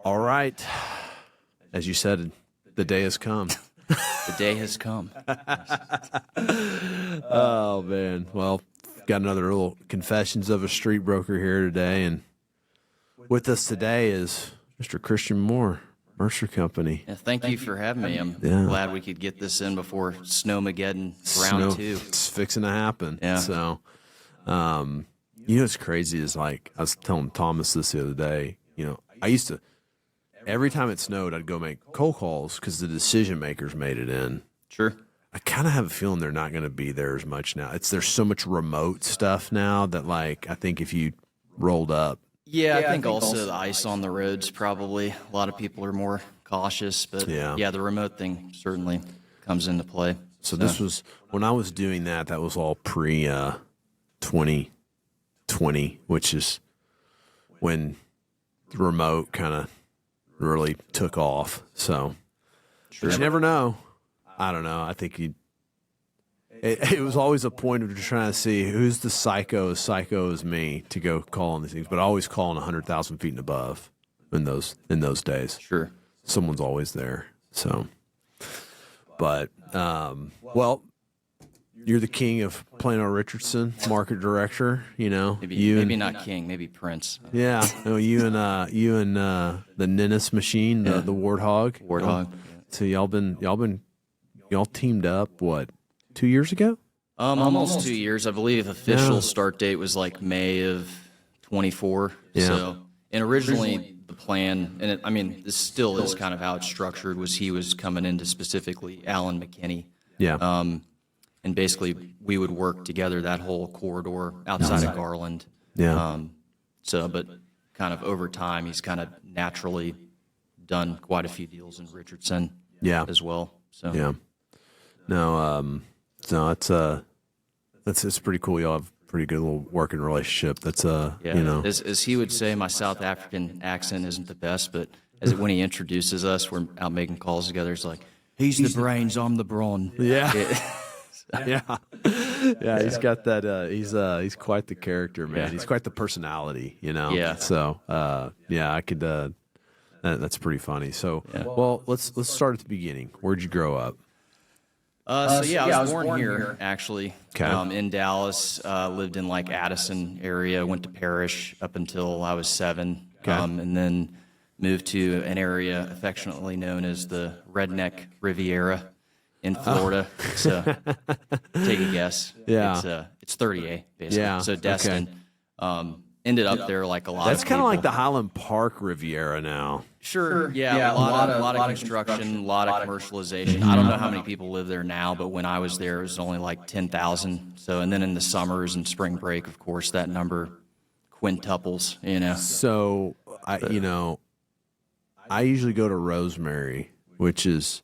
All right. As you said, the day has come. The day has come. Oh, man. Well, got another little confessions of a street broker here today. And with us today is Mr. Christian Moore, Mercer Company. Yeah, thank you for having me. I'm glad we could get this in before Snowmageddon round 2. It's fixing to happen. Yeah. So, you know what's crazy is, like, I was telling Thomas this the other day, I used to, every time it snowed, I'd go make cold calls because the decision makers made it in. Sure. I kind of have a feeling they're not going to be there as much now. There's so much remote stuff now that, like, I think if you rolled up. Yeah, I think also the ice on the roads probably. A lot of people are more cautious, but yeah, the remote thing certainly comes into play. So this was, when I was doing that was all pre-2020, which is when the remote kind of really took off. So, but you never know. I don't know. I think it was always a point of just trying to see who's the psycho as me to go call on these things, but always calling 100,000 feet and above in those days. Sure. Someone's always there. So, but, well, you're the king of Plano Richardson, market director, Maybe not king, maybe prince. Yeah. No, you and the Ninnis machine, the Warthog. Warthog. So y'all teamed up, what, 2 years ago? Almost 2 years. I believe official start date was like May of 24. Yeah. So, and originally the plan, and this still is kind of how it's structured, was he was coming into specifically Alan McKinney. Yeah. And basically we would work together that whole corridor outside of Garland. Yeah. But kind of over time, he's kind of naturally done quite a few deals in Richardson as well. So yeah. No, it's pretty cool. Y'all have a pretty good little working relationship. That's As he would say, my South African accent isn't the best, but when he introduces us, we're out making calls together. It's like, he's the brains, I'm the brawn. Yeah. Yeah. He's got that. He's quite the character, man. He's quite the personality, Yeah. So, I could. That's pretty funny. So, well, let's start at the beginning. Where'd you grow up? I was born here actually. Okay. In Dallas. Lived in like Addison area. Went to Parrish up until I was 7. Okay. And then moved to an area affectionately known as the Redneck Riviera in Florida. So take a guess. Yeah. It's 30A basically. Yeah. So Destin. Ended up there like a lot. That's kind of like the Highland Park Riviera now. Sure. Yeah. A lot of construction, a lot of commercialization. I don't know how many people live there now, but when I was there, it was only like 10,000. So, and then in the summers and spring break, of course, that number quintuples. So I usually go to Rosemary, which is,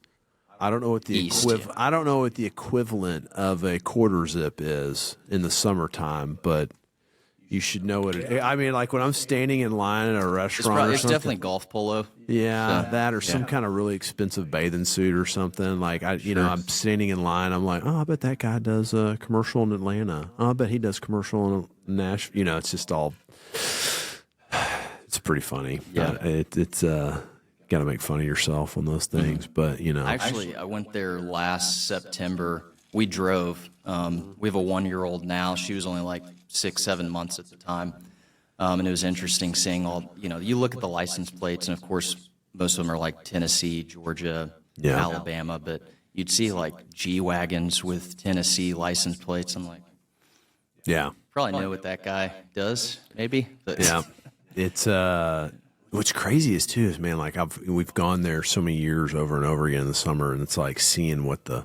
I don't know what the equivalent of a quarter zip is in the summertime, but you should know what it. Like when I'm standing in line at a restaurant, it's definitely golf polo. Yeah, that or some kind of really expensive bathing suit or something. Like I'm standing in line. I'm like, I bet that guy does a commercial in Atlanta. I bet he does commercial in Nashville. It's just all. It's pretty funny. Yeah, it's got to make fun of yourself on those things, but Actually, I went there last September. We drove. We have a 1-year-old now. She was only like 6-7 months at the time. And it was interesting seeing all, you look at the license plates, and of course, most of them are like Tennessee, Georgia, Alabama, but you'd see like G-Wagons with Tennessee license plates. I'm like, probably know what that guy does, maybe. But yeah. It's, what's crazy is too, man, like we've gone there so many years over and over again in the summer, and it's like seeing what the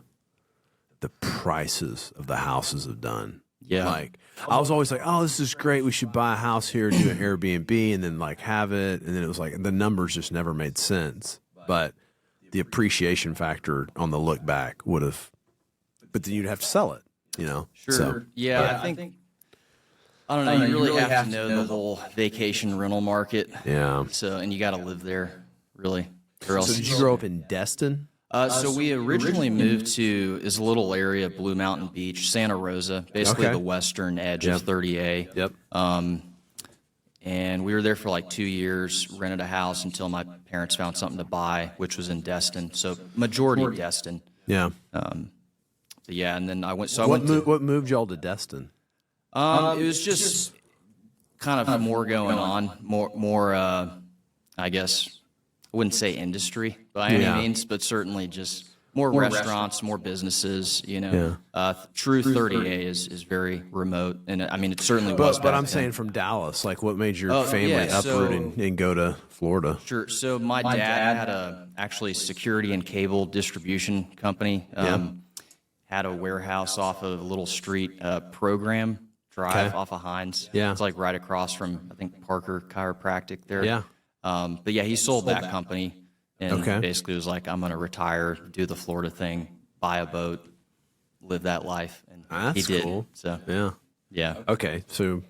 prices of the houses have done. Yeah. Like, I was always like, oh, this is great. We should buy a house here, do an Airbnb, and then like have it. And then it was like the numbers just never made sense. But the appreciation factor on the look back would have, but then you'd have to sell it, Sure. So, I think, I don't know, you really have to know the whole vacation rental market. Yeah. So, and you got to live there, really. Or else so did you grow up in Destin? So we originally moved to this little area, Blue Mountain Beach, Santa Rosa, basically the western edge of 30A. Yep. and we were there for like 2 years, rented a house until my parents found something to buy, which was in Destin. So majority Destin. Yeah. So yeah, and then I went. So What moved y'all to Destin? It was just kind of more going on, more. I guess I wouldn't say industry by any means, but certainly just more restaurants, more businesses. You know, True 30A is very remote, and I mean it certainly was. But I'm saying from Dallas, like what made your family uproot and go to Florida? Sure. So my dad had a actually security and cable distribution company. Had a warehouse off of a little street, Program Drive off of Hines. Yeah. It's like right across from, I think, Parker Chiropractic there. Yeah. But yeah, he sold that company and basically was like, I'm going to retire, do the Florida thing, buy a boat, live that life. And That's he did. cool. So Yeah. Okay. So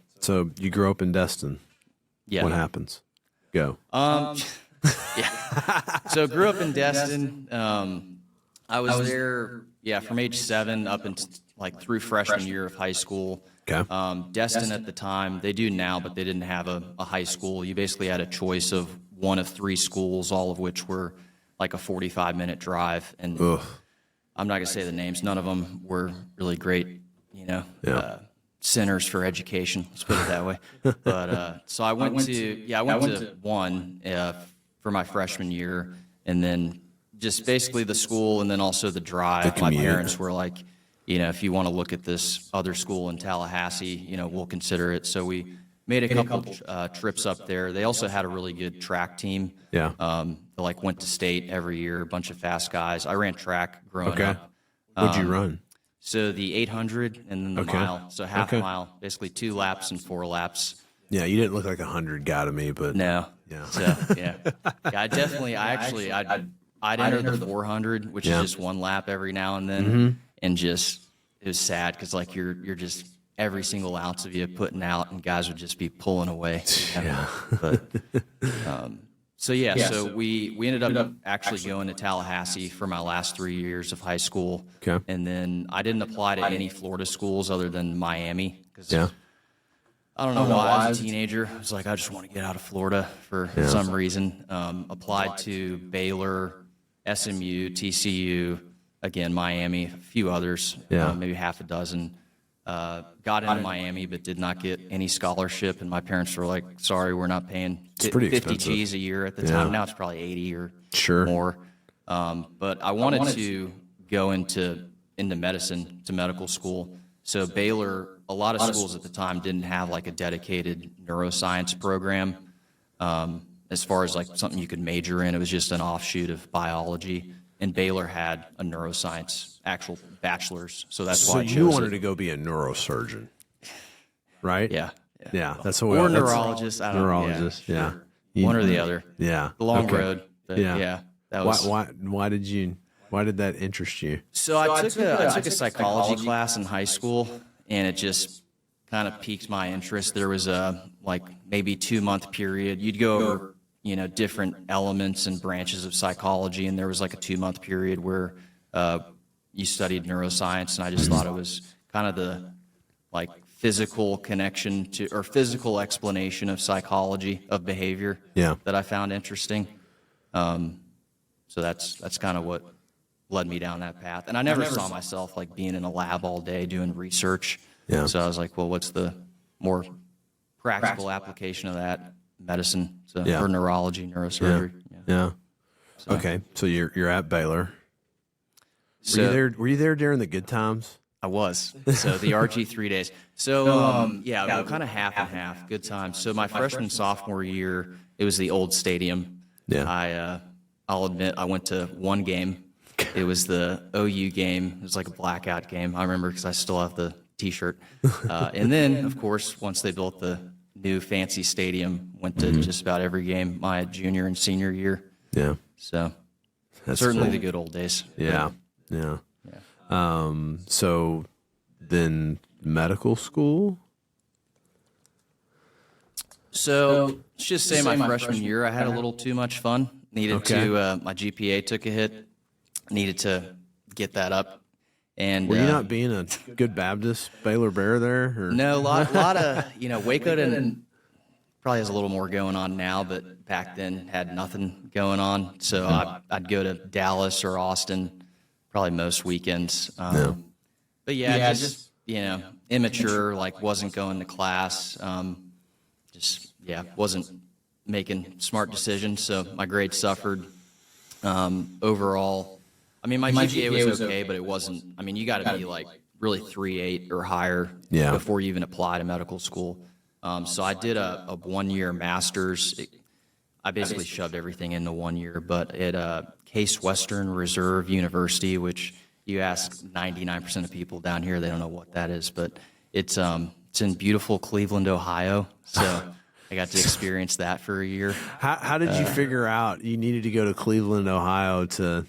you grew up in Destin. yeah. What happens? Go. Yeah. So grew up in Destin. I was there, from age 7 up until like through freshman year of high school. Okay. Destin at the time, they do now, but they didn't have a high school. You basically had a choice of one of 3 schools, all of which were like a 45-minute drive. And I'm not going to say the names. None of them were really great, centers for education. Let's put it that way. But so I went to one for my freshman year, and then just basically the school, and then also the drive. My parents were like, if you want to look at this other school in Tallahassee, we'll consider it. So we made a couple trips up there. They also had a really good track team. Yeah. They like went to state every year, a bunch of fast guys. I ran track growing up. What'd you run? So the 800 and then the mile. So half a mile, basically 2 laps and 4 laps. Yeah, you didn't look like 100 guy to me, but no. Yeah. So I'd enter the 400, which is just 1 lap every now and then, and just it was sad because like you're just every single ounce of you putting out, and guys would just be pulling away. Yeah. But so we ended up actually going to Tallahassee for my last 3 years of high school. Okay. And then I didn't apply to any Florida schools other than Miami because I don't know why. As a teenager, I was like, I just want to get out of Florida for some reason. Applied to Baylor, SMU, TCU, again Miami, a few others, maybe half a dozen. Got into Miami, but did not get any scholarship, and my parents were like, "Sorry, we're not paying 50 G's a year at the time. Now it's probably 80 or more." But I wanted to go into medicine, to medical school. So Baylor, a lot of schools at the time didn't have like a dedicated neuroscience program. As far as like something you could major in, it was just an offshoot of biology. And Baylor had a neuroscience actual bachelor's, so that's why I chose you wanted to go be a neurosurgeon, right? Yeah. That's what. Or neurologist. I don't know. Neurologist. Yeah. One or the other. Yeah. The long road. But that was. Why did that interest you? So I took a psychology class in high school, and it just kind of piqued my interest. There was a maybe 2-month period. You'd go over different elements and branches of psychology, and there was like a 2-month period where you studied neuroscience, and I just thought it was kind of the physical connection to, or physical explanation of psychology of behavior that I found interesting. So that's kind of what led me down that path. And I never saw myself being in a lab all day doing research. So I was like, well, what's the more practical application of that? Medicine, or neurology, neurosurgery. So. Okay, so you're at Baylor. Were you there during the good times? I was. So the RG 3 days. So kind of half and half. Good times. So my freshman sophomore year, it was the old stadium. Yeah. I'll admit I went to one game. It was the OU game. It was like a blackout game. I remember because I still have the T-shirt. And then, of course, once they built the new fancy stadium, went to just about every game my junior and senior year. Yeah. So that's certainly the good old days. Yeah. So then medical school? So let's just say my freshman year, I had a little too much fun. Needed to, my GPA took a hit. Needed to get that up. And were you not being a good Baptist Baylor Bear there? Or? No, a lot of, Waco didn't probably has a little more going on now, but back then had nothing going on. So I'd go to Dallas or Austin probably most weekends. But yeah, just, you know, immature, like wasn't going to class. Wasn't making smart decisions. So my grades suffered. Overall, I mean, my GPA was okay, but it wasn't, I mean, you got to be like really 3.8 or higher before you even apply to medical school. So I did a 1-year master's. I basically shoved everything into 1 year, but at Case Western Reserve University, which you ask 99% of people down here, they don't know what that is, but it's in beautiful Cleveland, Ohio. So I got to experience that for a year. How did you figure out you needed to go to Cleveland, Ohio to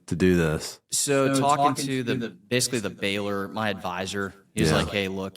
do this? So talking to basically the Baylor, my advisor, he was like, hey, look,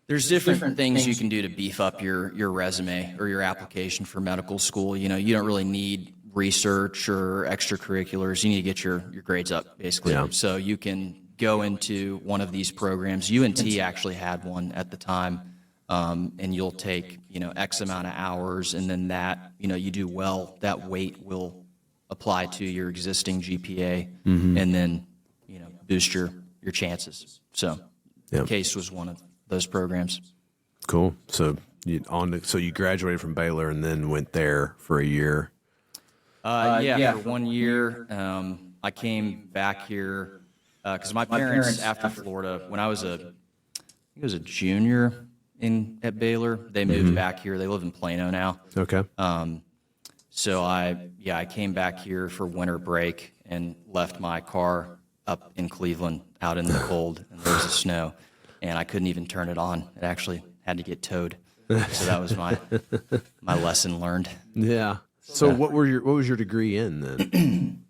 there's different things you can do to beef up your resume or your application for medical school. You know, you don't really need research or extracurriculars. You need to get your grades up, basically. Yeah. So you can go into one of these programs. UNT actually had one at the time, and you'll take, you know, X amount of hours, and then that, you know, you do well, that weight will apply to your existing GPA, and then, you know, boost your chances. So Case was one of those programs. Cool. So you graduated from Baylor and then went there for a year. For 1 year. I came back here because my parents, after Florida, when I was a junior at Baylor, they moved back here. They live in Plano now. Okay. So I came back here for winter break and left my car up in Cleveland out in the cold, and there was the snow, and I couldn't even turn it on. It actually had to get towed. So that was my lesson learned. Yeah. So what was your degree in then?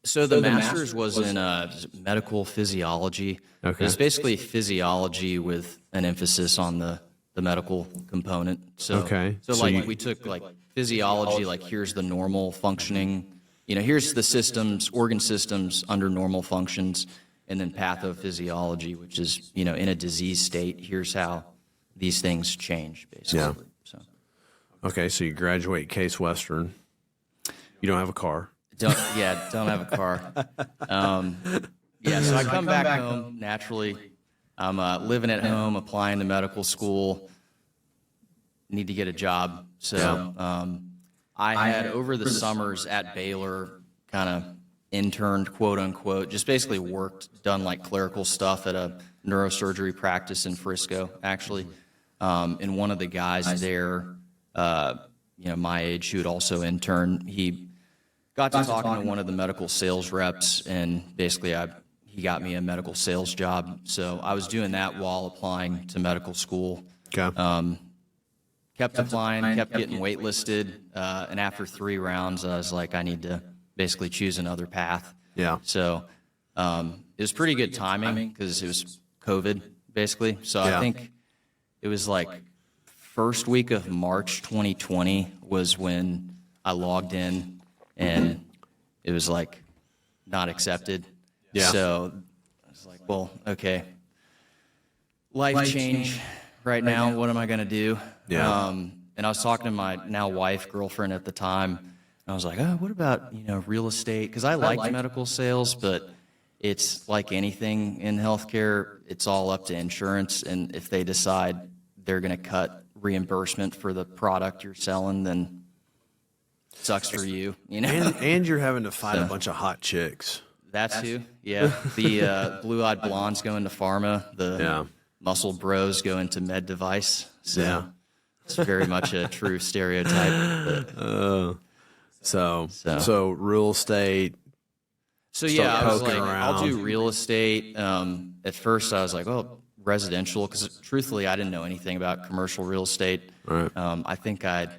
So the master's was in medical physiology. Okay. It's basically physiology with an emphasis on the medical component. So we took like physiology, like here's the normal functioning, you know, here's the systems, organ systems under normal functions, and then pathophysiology, which is, you know, in a disease state, here's how these things change, basically. Yeah. So. Okay, so you graduate Case Western. You don't have a car. Don't have a car. So I come back home naturally. I'm living at home, applying to medical school. Need to get a job. So I had over the summers at Baylor kind of interned, quote unquote, just basically done like clerical stuff at a neurosurgery practice in Frisco, actually. And one of the guys there, you know, my age, who had also interned, he got to talking to one of the medical sales reps, and basically he got me a medical sales job. So I was doing that while applying to medical school. Okay. Kept applying, kept getting waitlisted, and after 3 rounds, I was like, I need to basically choose another path. Yeah. So it was pretty good timing because it was COVID, basically. So I think it was like first week of March 2020 was when I logged in, and it was like not accepted. Yeah. So I was like, well, okay, life change right now. What am I going to do? Yeah. And I was talking to my now wife, girlfriend at the time, and I was like, oh, what about, you know, real estate? Because I liked medical sales, but it's like anything in healthcare, it's all up to insurance. And if they decide they're going to cut reimbursement for the product you're selling, then it sucks for you, you know? And you're having to fight a bunch of hot chicks. That too, yeah. The blue-eyed blondes go into pharma. The muscle bros go into med device. So it's very much a true stereotype. So real estate. So yeah, I was like, I'll do real estate. At first, I was like, oh, residential, because truthfully, I didn't know anything about commercial real estate. Right. I think I'd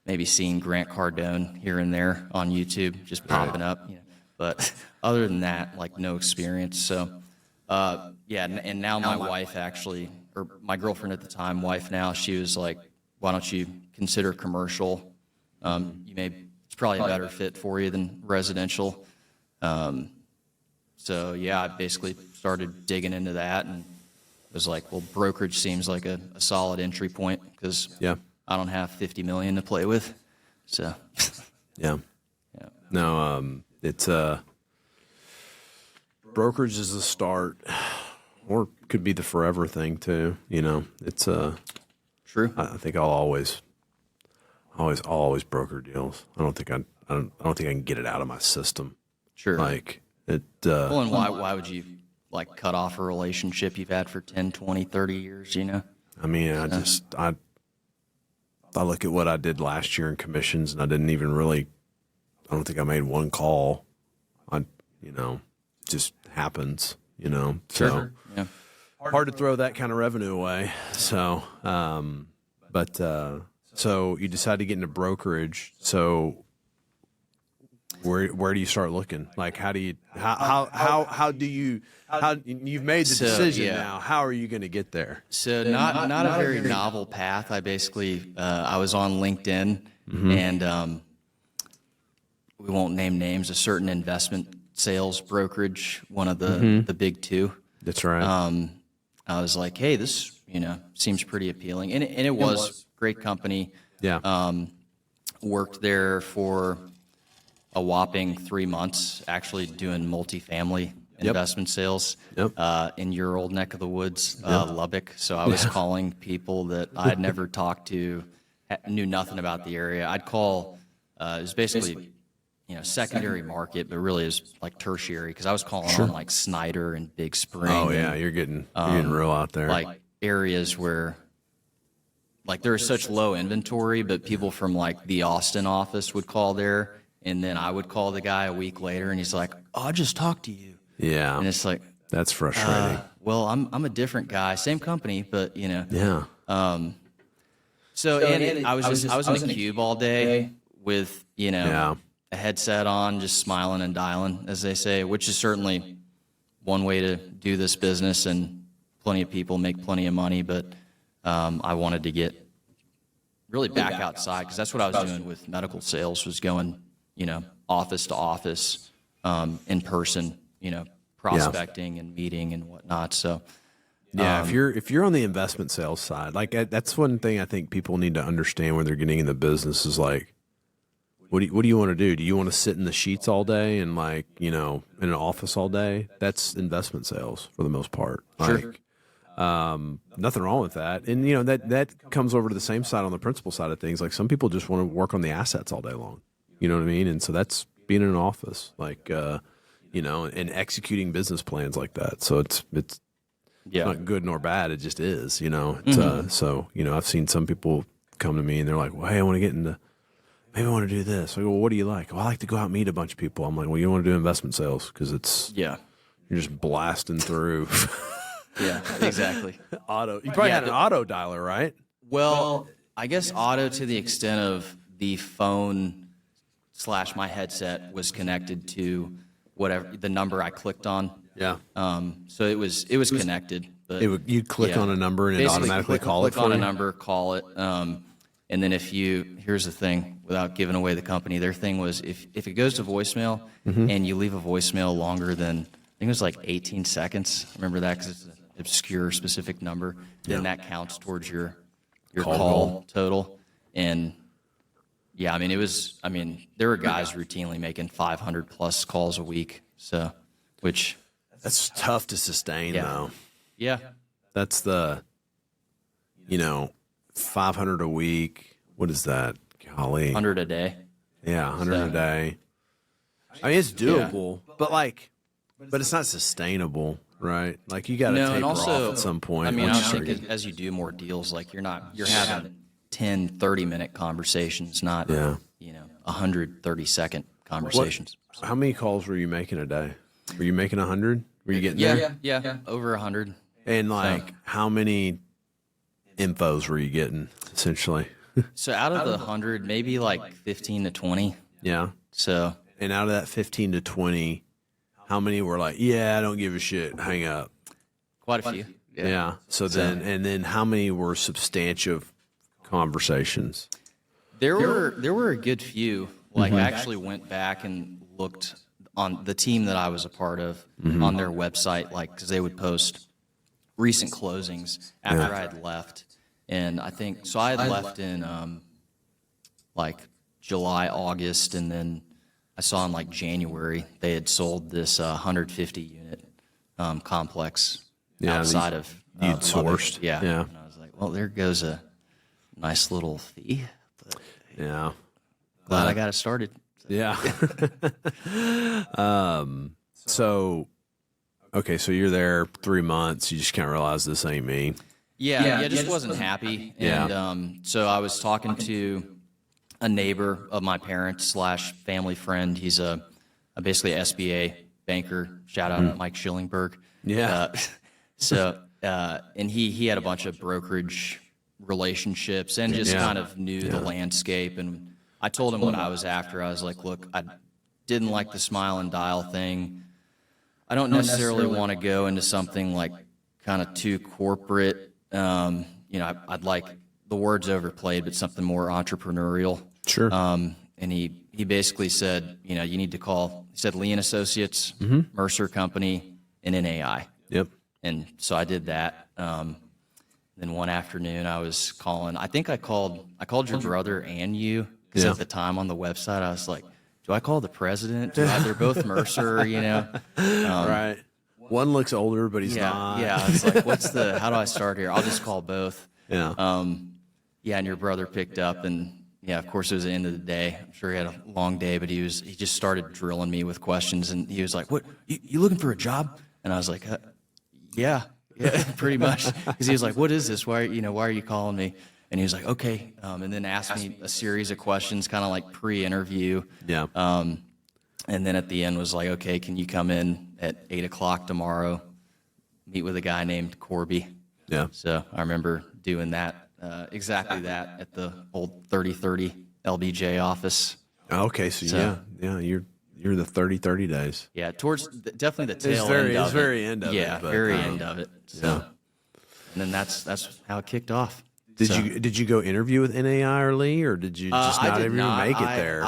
maybe seen Grant Cardone here and there on YouTube, just popping up. You know. But other than that, like no experience. So, and now my wife actually, or my girlfriend at the time, wife now, she was like, why don't you consider commercial? It's probably a better fit for you than residential. So I basically started digging into that and was like, well, brokerage seems like a solid entry point because Yeah. I don't have 50 million to play with. So, Yeah. yeah. No, it's brokerage is the start, or could be the forever thing too. You know, it's True. I think I'll always broker deals. I don't think I don't think I can get it out of my system. Sure. Like it. Well, and why would you like cut off a relationship you've had for 10, 20, 30 years, you know? I mean, I look at what I did last year in commissions, and I didn't even really. I don't think I made one call. Just happens. So Yeah. hard to throw that kind of revenue away. So, so you decide to get into brokerage. So where do you start looking? Like, how you've made the decision yeah. now. How are you going to get there? So not a very novel path. I basically, I was on LinkedIn and we won't name names, a certain investment sales brokerage, one of the big two. That's right. I was like, hey, this, seems pretty appealing. And it was great company. Yeah. Worked there for a whopping 3 months, actually doing multifamily investment sales in your old neck of the woods, Lubbock. So I was calling people that I had never talked to, knew nothing about the area. I'd call, it was basically, secondary market, but really is like tertiary because I was calling on like Snyder and Big Spring. Oh yeah, you're getting real out there. Like areas where like there is such low inventory, but people from like the Austin office would call there, and then I would call the guy a week later, and he's like, "Oh, I just talked to you." Yeah, and it's like that's frustrating. Well, I'm a different guy, same company, but Yeah. So and I was in a cube all day with a headset on, just smiling and dialing, as they say, which is certainly one way to do this business, and plenty of people make plenty of money. But I wanted to get really back outside because that's what I was doing with medical sales, was going, office to office, in person, prospecting and meeting and whatnot. So yeah, if you're on the investment sales side, like that's one thing I think people need to understand when they're getting in the business is like, what do you want to do? Do you want to sit in the sheets all day and in an office all day? That's investment sales for the most part. Sure. Nothing wrong with that. And that comes over to the same side on the principal side of things. Like some people just want to work on the assets all day long. You know what I mean? And so that's being in an office, and executing business plans like that. So it's not good nor bad. It just is, so, I've seen some people come to me and they're like, well, hey, I want to get into, maybe I want to do this. I go, well, what do you like? Well, I like to go out and meet a bunch of people. I'm like, well, you want to do investment sales because you're just blasting through. Yeah, exactly. Auto. You probably had an auto dialer, right? Well, I guess auto to the extent of the phone / my headset was connected to whatever the number I clicked on. Yeah. So it was connected. But you'd click on a number and it basically automatically call it for you? Click on a number, call it. And then here's the thing, without giving away the company, their thing was if it goes to voicemail and you leave a voicemail longer than, I think it was like 18 seconds. Remember that because it's an obscure specific number. Then that counts towards your call total. And yeah, I mean, there were guys routinely making 500 plus calls a week. So, that's tough to sustain though. Yeah. That's the, 500 a week. What is that? Golly. 100 a day. Yeah, 100 a day. I mean, it's doable, but it's not sustainable, right? Like you got to taper off at some point. I mean, I think as you do more deals, like you're having 10, 30-minute conversations, not 130-second conversations. How many calls were you making a day? Were you making 100? Were you getting there? Yeah, over 100. And how many infos were you getting essentially? So out of the 100, maybe like 15 to 20. Yeah. So, and out of that 15 to 20, how many were like, yeah, I don't give a shit, hang up? Quite a few. Yeah. So then how many were substantive conversations? There were a good few. Like I actually went back and looked on the team that I was a part of on their website, like because they would post recent closings after I had left. And I think, so I had left in like July, August, and then I saw in like January they had sold this 150 unit complex outside of you'd sourced. Yeah. Yeah. And I was like, well, there goes a nice little fee. But Yeah. glad I got it started. Yeah. So, okay, so you're there 3 months. You just can't realize this ain't me. Yeah, I just wasn't happy. Yeah. And so I was talking to a neighbor of my parents slash family friend. He's basically a SBA banker. Shout out Mike Schillingberg. Yeah. And he had a bunch of brokerage relationships and just kind of knew the landscape. And I told him what I was after. I was like, look, I didn't like the smile and dial thing. I don't necessarily want to go into something like kind of too corporate. I'd like, the word's overplayed, but something more entrepreneurial. Sure. And he basically said, you need to call, he said Lee and Associates, Mercer Company, and NAI. Yep. And so I did that. Then one afternoon I was calling, I think I called your brother and you, because at the time on the website I was like, do I call the president? They're both Mercer, Right. One looks older, but he's not. Yeah, I was like, how do I start here? I'll just call both. Yeah. And your brother picked up, and of course it was the end of the day. I'm sure he had a long day, but he just started drilling me with questions, and he was like, "What? You looking for a job?" And I was like, "Yeah, pretty much." Because he was like, "What is this? Why are you calling me?" And he was like, "Okay," and then asked me a series of questions, kind of like pre-interview. Yeah. And then at the end was like, "Okay, can you come in at 8:00 tomorrow? Meet with a guy named Corby." Yeah. So I remember doing that. Exactly that at the old 3030 LBJ office. Okay, so you're the 30 days. Yeah, towards definitely the tail end of it. It's very end of it. Yeah, but, very end of it. So, and then that's how it kicked off. Did you go interview with NAI or Lee, or did you just not even make it there?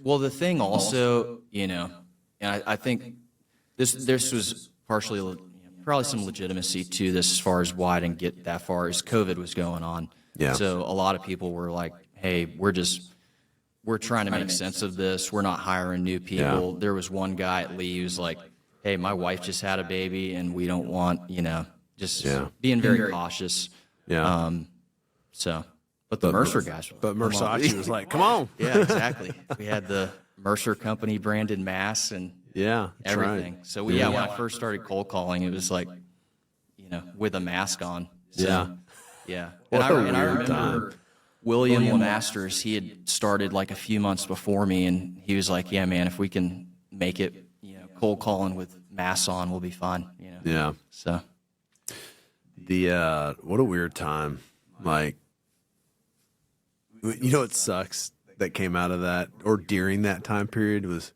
Well, the thing also, and I think this was partially. Probably some legitimacy to this as far as why I didn't get that far as COVID was going on. Yeah. So a lot of people were like, hey, we're trying to make sense of this. We're not hiring new people. Yeah. There was one guy at Lee who was like, hey, my wife just had a baby and we don't want, just being very cautious. Yeah. But the Mercer guys. But Mercer was like, come on. Yeah, exactly. We had the Mercer Company branded masks and everything. Right. So when I first started cold calling, it was like, with a mask on. So, yeah. And I remember William Lemasters, he had started like a few months before me, and he was like, yeah, man, if we can make it, cold calling with masks on, we'll be fine. Yeah. So what a weird time. Like, it sucks that came out of that or during that time period was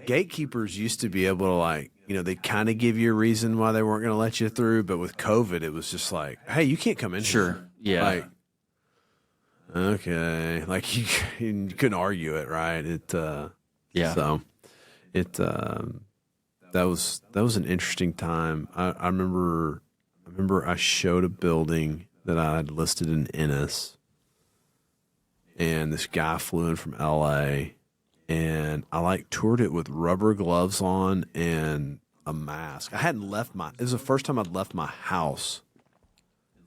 gatekeepers used to be able to they kind of give you a reason why they weren't going to let you through. But with COVID, it was just like, hey, you can't come in. Sure. Here. Yeah. Like, okay. Like you couldn't argue it. Right. So that was an interesting time. I remember I showed a building that I had listed in Ennis, and this guy flew in from LA, and I toured it with rubber gloves on and a mask. It was the first time I'd left my house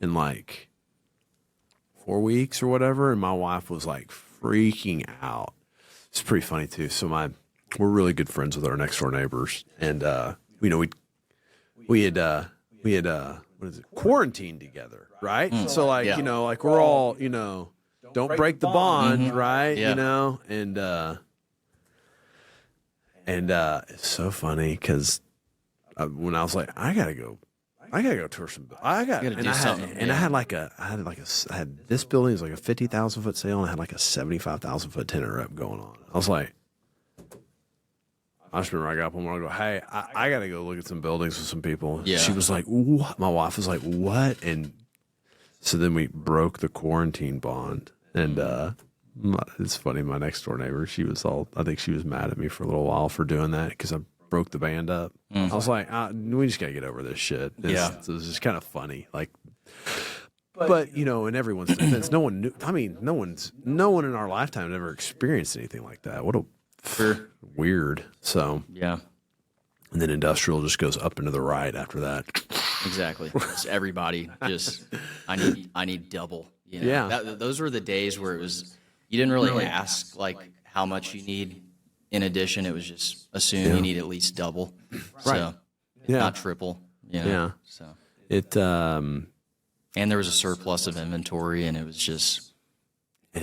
in 4 weeks or whatever, and my wife was freaking out. It's pretty funny too. So we're really good friends with our next door neighbors, and we had quarantined together, right? So we're all don't break the bond, right? Yeah. And it's so funny because when I was like, I gotta go tour some. I had this building was like a 50,000 foot sale, and I had like a 75,000 foot tenant rep going on. I was like, I just remember I got up one morning and go, hey, I got to go look at some buildings with some people. Yeah. She was like, what? My wife was like, what? And so then we broke the quarantine bond. And it's funny, my next door neighbor, I think she was mad at me for a little while for doing that because I broke the band up. I was like, we just gotta get over this shit. So it was just kind of funny, like. But you know, in everyone's defense, no one knew. I mean, no one in our lifetime had ever experienced anything like that. What a weird. So Yeah. and then industrial just goes up into the right after that. Exactly. It's everybody just, I need double. You know? Yeah. Those were the days where it was, you didn't really ask like how much you need in addition. It was just assume you need at least double. So not triple. You know? Yeah. So It and there was a surplus of inventory, and it was just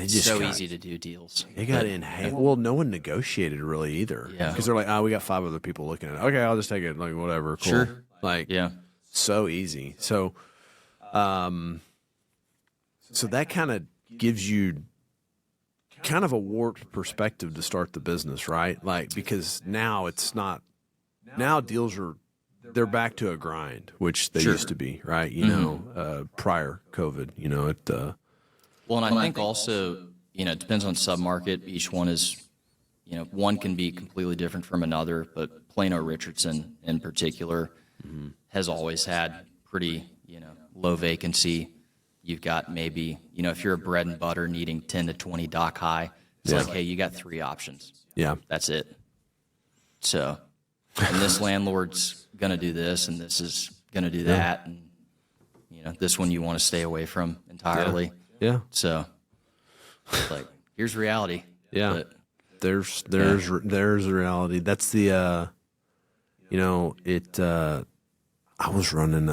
so easy to do deals. It got in. Well, no one negotiated really either. Yeah. Because they're like, we got 5 other people looking at it. Okay, I'll just take it. Like, whatever. Cool. Sure. Like, Yeah. so easy. So, so that kind of gives you kind of a warped perspective to start the business, right? Like, because now it's not, now deals are, they're back to a grind, which they used to be, right? You know, prior COVID, you know, Well, and I think also, you know, it depends on submarket. Each one is, you know, one can be completely different from another, but Plano Richardson in particular has always had pretty, you know, low vacancy. You've got maybe, you know, if you're a bread and butter needing 10 to 20 dock high, it's like, hey, you got 3 options. Yeah. That's it. So, and this landlord's going to do this, and this is going to do that. And, you know, this one you want to stay away from entirely. Yeah. So, like, here's reality. Yeah. But, There's the reality. That's the, you know, I was running,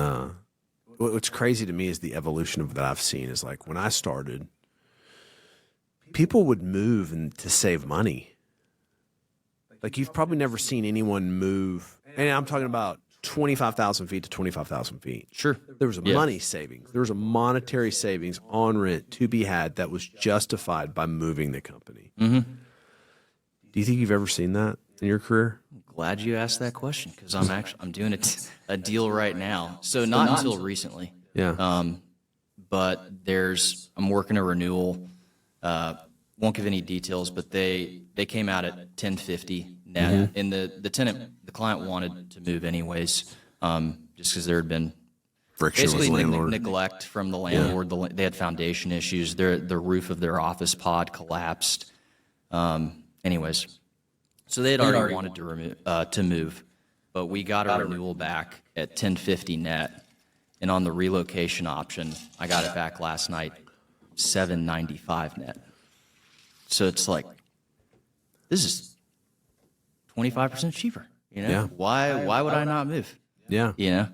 what's crazy to me is the evolution of that I've seen is like when I started, people would move to save money. Like you've probably never seen anyone move, and I'm talking about 25,000 feet to 25,000 feet. Sure. There was a money savings. There was a monetary savings on rent to be had that was justified by moving the company. Mm-hmm. Do you think you've ever seen that in your career? glad you asked that question because I'm doing a deal right now. So not until recently. Yeah. But I'm working a renewal. Won't give any details, but they came out at 1050 net, and the client wanted to move anyways, just because there had been Friction with basically the landlord. neglect from the landlord. They had foundation issues. The roof of their office pod collapsed. Anyways, so they had already wanted to move, but we got a renewal back at 1050 net, and on the relocation option, I got it back last night, 795 net. So it's like, this is 25% cheaper. You know, Yeah. Why would I not move? Yeah. You know,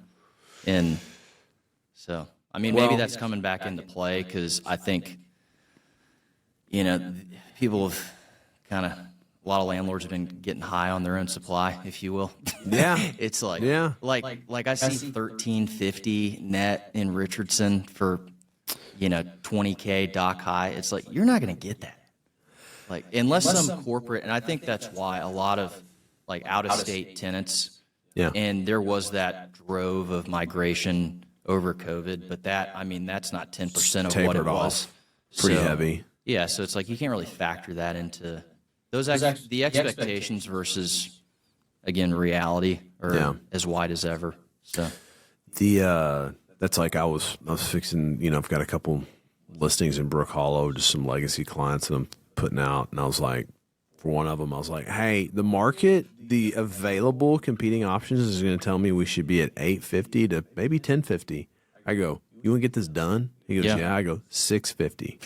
and so I mean, maybe that's coming back into play because I think, you know, people have a lot of landlords have been getting high on their own supply, if you will. Yeah. It's like, Yeah. like I see 1350 net in Richardson for, 20K dock high. It's like, you're not going to get that. Like, unless some corporate, and I think that's why a lot of like out-of-state tenants, and there was that drove of migration over COVID, but that's not 10% of what it Tapered was. off. Pretty So, heavy. Yeah, so it's like you can't really factor that into the expectations versus, again, reality are as wide as ever. So That's like I was fixing, I've got a couple listings in Brook Hollow, just some legacy clients that I'm putting out, and I was like, for one of them, I was like, hey, the market, the available competing options is going to tell me we should be at 850 to maybe 1050. I go, you want to get this done? He goes, yeah. I go, 650.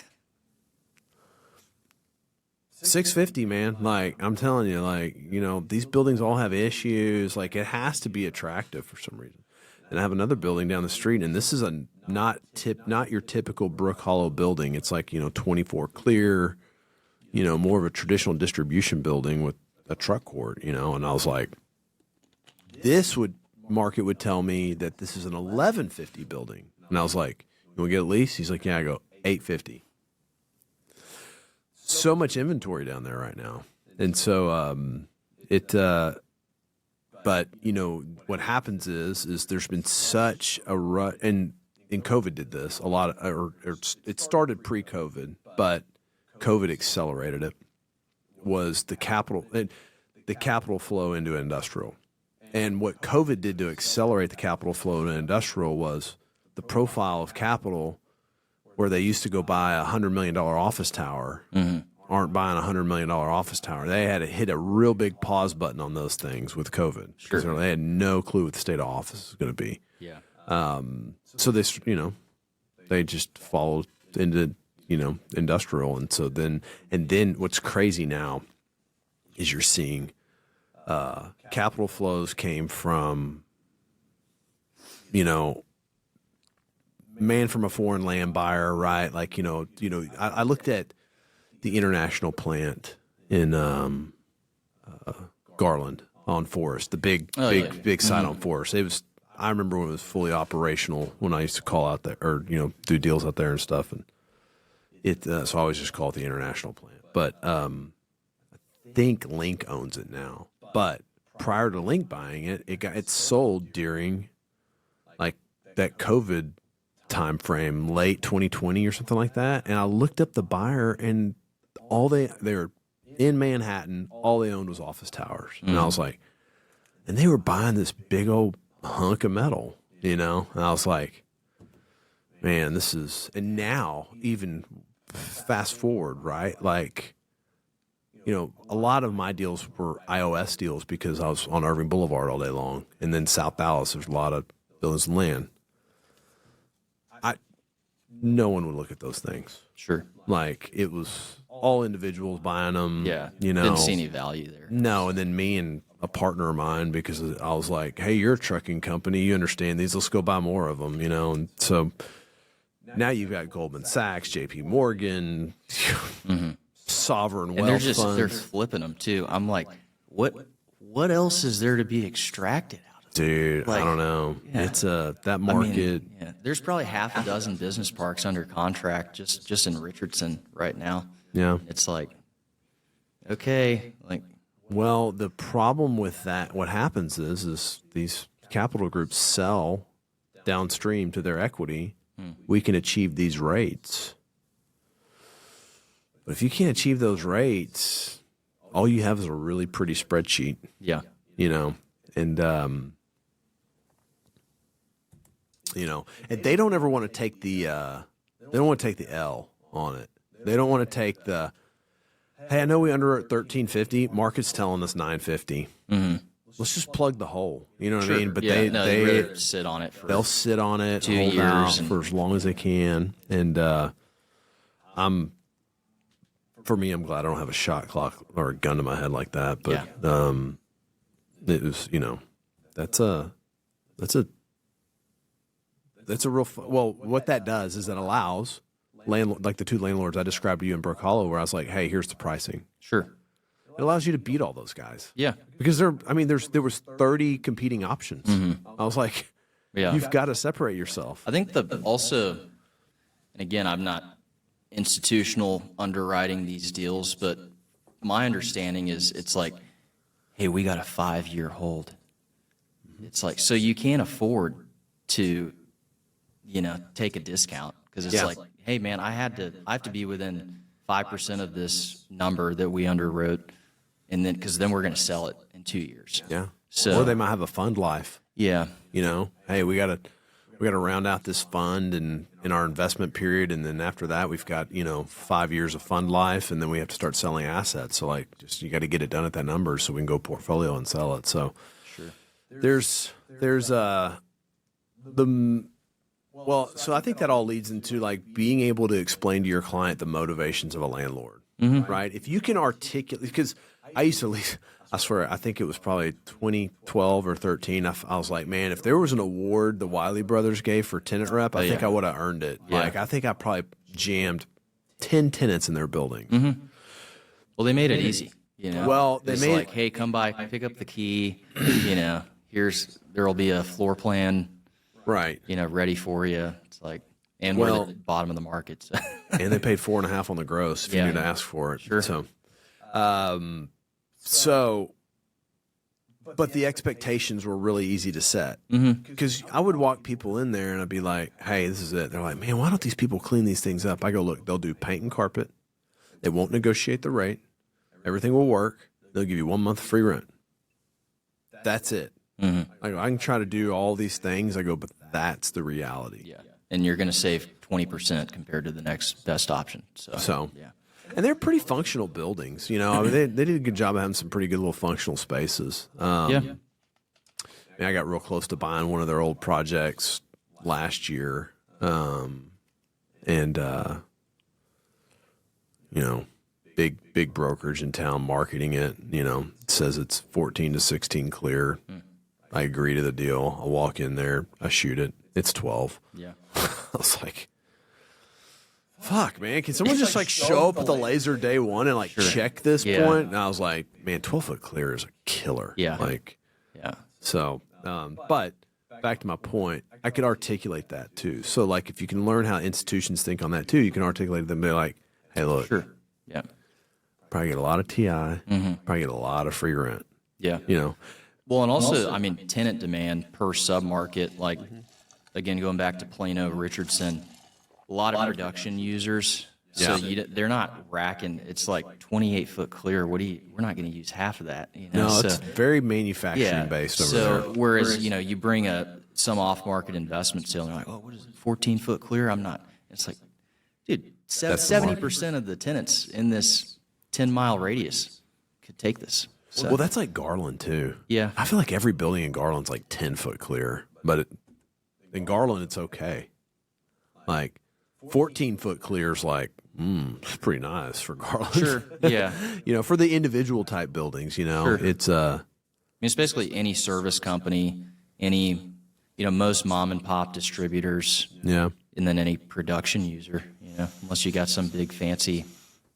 650, man. Like, I'm telling you, like, these buildings all have issues. Like, it has to be attractive for some reason. And I have another building down the street, and this is not your typical Brook Hollow building. It's like, 24 clear, more of a traditional distribution building with a truck court, and I was like, market would tell me that this is an 1150 building. And I was like, you want to get a lease? He's like, yeah. I go, 850. So much inventory down there right now. And so but what happens is there's been such a rut, and COVID did this a lot, it started pre-COVID, but COVID accelerated it, was the capital flow into industrial. And what COVID did to accelerate the capital flow to industrial was the profile of capital where they used to go buy a $100 million office tower, aren't buying a $100 million office tower. They had to hit a real big pause button on those things with COVID. Because they had no clue what the state of office was going to be. Yeah. So this, they just followed into, industrial. And so then what's crazy now is you're seeing capital flows came from, man from a foreign land buyer, right? Like, I looked at the international plant in Garland on Forest, the big site on Forest. I remember when it was fully operational when I used to call out there or, do deals out there and stuff. And so I always just call it the international plant. But I think Link owns it now. But prior to Link buying it, it sold during like that COVID time frame, late 2020 or something like that. And I looked up the buyer, and they were in Manhattan. All they owned was office towers, and I was like, and they were buying this big old hunk of metal, And I was like, man, this is. And now, even fast forward, right? Like, a lot of my deals were iOS deals because I was on Irving Boulevard all day long. And then South Dallas, there's a lot of buildings and land. No one would look at those things. Sure. Like, it was all individuals buying them. Yeah. Didn't see any value there. No. And then me and a partner of mine, because I was like, hey, you're a trucking company. You understand these. Let's go buy more of them, And so now you've got Goldman Sachs, JP Morgan, sovereign wealth funds. They're flipping them too. I'm like, what else is there to be extracted out of it? Dude, I don't know. Yeah. It's that market. There's probably half a dozen business parks under contract just in Richardson right now. Yeah. It's like, okay, like. Well, the problem with that, what happens is these capital groups sell downstream to their equity. We can achieve these rates. But if you can't achieve those rates, all you have is a really pretty spreadsheet. Yeah. And and they don't ever want to take the L on it. They don't want to take the, hey, I know we underwrote 1350. Market's telling us 950. Let's just plug the hole. You know what I mean? But they rather sit on it. They'll sit on it 2 years for as long as they can. And I'm glad I don't have a shot clock or a gun to my head like that. But it was, that's a real. Well, what that does is it allows like the two landlords I described to you in Brook Hollow, where I was like, hey, here's the pricing. Sure. It allows you to beat all those guys. Yeah. Because there was 30 competing options. I was like, you've got to separate yourself. I think and again, I'm not institutional underwriting these deals, but my understanding is it's like, hey, we got a 5-year hold. It's like, so you can't afford to, take a discount because it's like, hey man, I have to be within 5% of this number that we underwrote. And then, because then we're going to sell it in 2 years. Yeah. So, or they might have a fund life. Yeah. Hey, we got to round out this fund and in our investment period, and then after that, we've got 5 years of fund life, and then we have to start selling assets. So you got to get it done at that number so we can go portfolio and sell it. So sure. So I think that all leads into being able to explain to your client the motivations of a landlord, right? If you can articulate, because I used to lease, I swear, I think it was probably 2012 or 13. I was like, man, if there was an award the Wiley brothers gave for tenant rep, I think I would have earned it. Yeah. I think I probably jammed 10 tenants in their building. Well, they made it easy, Well, they made like, hey, come by, pick up the key, there'll be a floor plan, right? Ready for you. It's like, and we're at the bottom of the market. So. And they paid 4.5 on the gross if you knew to ask for it. Sure. But the expectations were really easy to set because I would walk people in there and I'd be like, hey, this is it. They're like, man, why don't these people clean these things up? I go, look, they'll do paint and carpet. They won't negotiate the rate. Everything will work. They'll give you 1 month free rent. That's it. Like I can try to do all these things. I go, but that's the reality. Yeah. And you're going to save 20% compared to the next best option. So yeah. And they're pretty functional buildings, you know. I mean, they did a good job of having some pretty good little functional spaces. Yeah. I got real close to buying one of their old projects last year, and you know, big brokerage in town marketing it. You know, it says it's 14 to 16 clear. I agree to the deal. I walk in there, I shoot it. It's 12. Yeah. I was like, fuck, man, can someone just like show up with a laser day one and like check this point? And I was like, man, 12-foot clear is a killer. Yeah. Like, yeah. So, but back to my point, I could articulate that too. So like, if you can learn how institutions think on that too, you can articulate them. They're like, hey, look, Yeah. probably get a lot of TI, probably get a lot of free rent. Yeah. You know, Well, and also, I mean, tenant demand per submarket, like, again, going back to Plano, Richardson, a lot of production users. So they're not racking. It's like 28-foot clear. We're not going to use half of that. You know? no, it's very manufacturing based over there. Whereas, you know, you bring some off-market investment sale, and they're like, oh, what is it, 14-foot clear? I'm not. It's like, dude, 70% of the tenants in this 10-mile radius could take this. So, Well, that's like Garland too. Yeah. I feel like every building in Garland's like 10-foot clear, but in Garland it's okay. Like 14-foot clear is like, it's pretty nice for Garland. Sure. Yeah. You know, for the individual type buildings, you know, it's I mean, it's basically any service company, any, you know, most mom and pop distributors, yeah. and then any production user, you know, unless you got some big fancy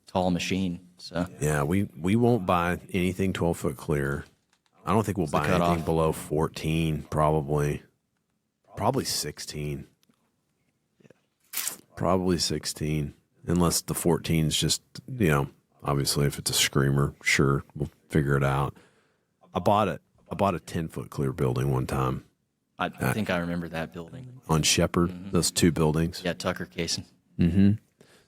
tall machine. So Yeah, we won't buy anything 12-foot clear. I don't think we'll buy anything cutoff? below 14, probably 16. Probably 16, unless the 14 is just, you know, obviously if it's a screamer, sure, we'll figure it out. I bought a 10-foot clear building one time I think I remember that building. on Shepherd, those two buildings. Yeah, Tucker Casing.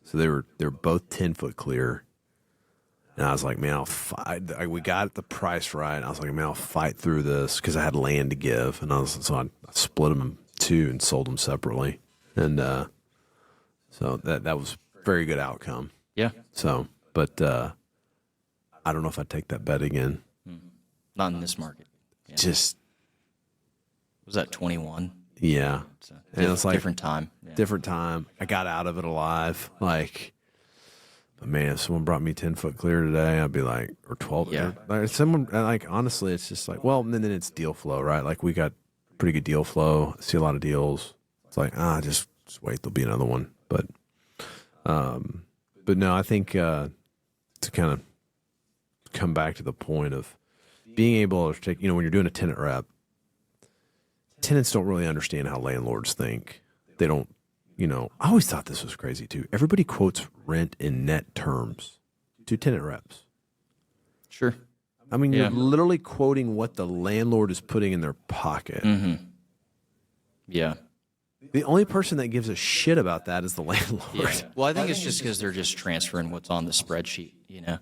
So they were both 10-foot clear. And I was like, man, I'll fight. We got the price right. I was like, man, I'll fight through this because I had land to give. And I split them in two and sold them separately. And so that was a very good outcome. Yeah. So, but I don't know if I'd take that bet again. Not in this market. Yeah. Just, Was that 21? yeah. So, And it's like different time. Yeah. different time. I got out of it alive. Like, but man, if someone brought me 10-foot clear today, I'd be like, or 12. Yeah. Like someone, like, honestly, it's just like, well, and then it's deal flow, right? Like we got pretty good deal flow. I see a lot of deals. It's like, just wait, there'll be another one. But no, I think to kind of come back to the point of being able to take, you know, when you're doing a tenant rep, tenants don't really understand how landlords think. They don't, you know, I always thought this was crazy too. Everybody quotes rent in net terms to tenant reps. Sure. I mean, you're literally quoting what the landlord is putting in their pocket. Yeah. The only person that gives a shit about that is the landlord. Yeah. Well, I think it's just because they're just transferring what's on the spreadsheet, you know?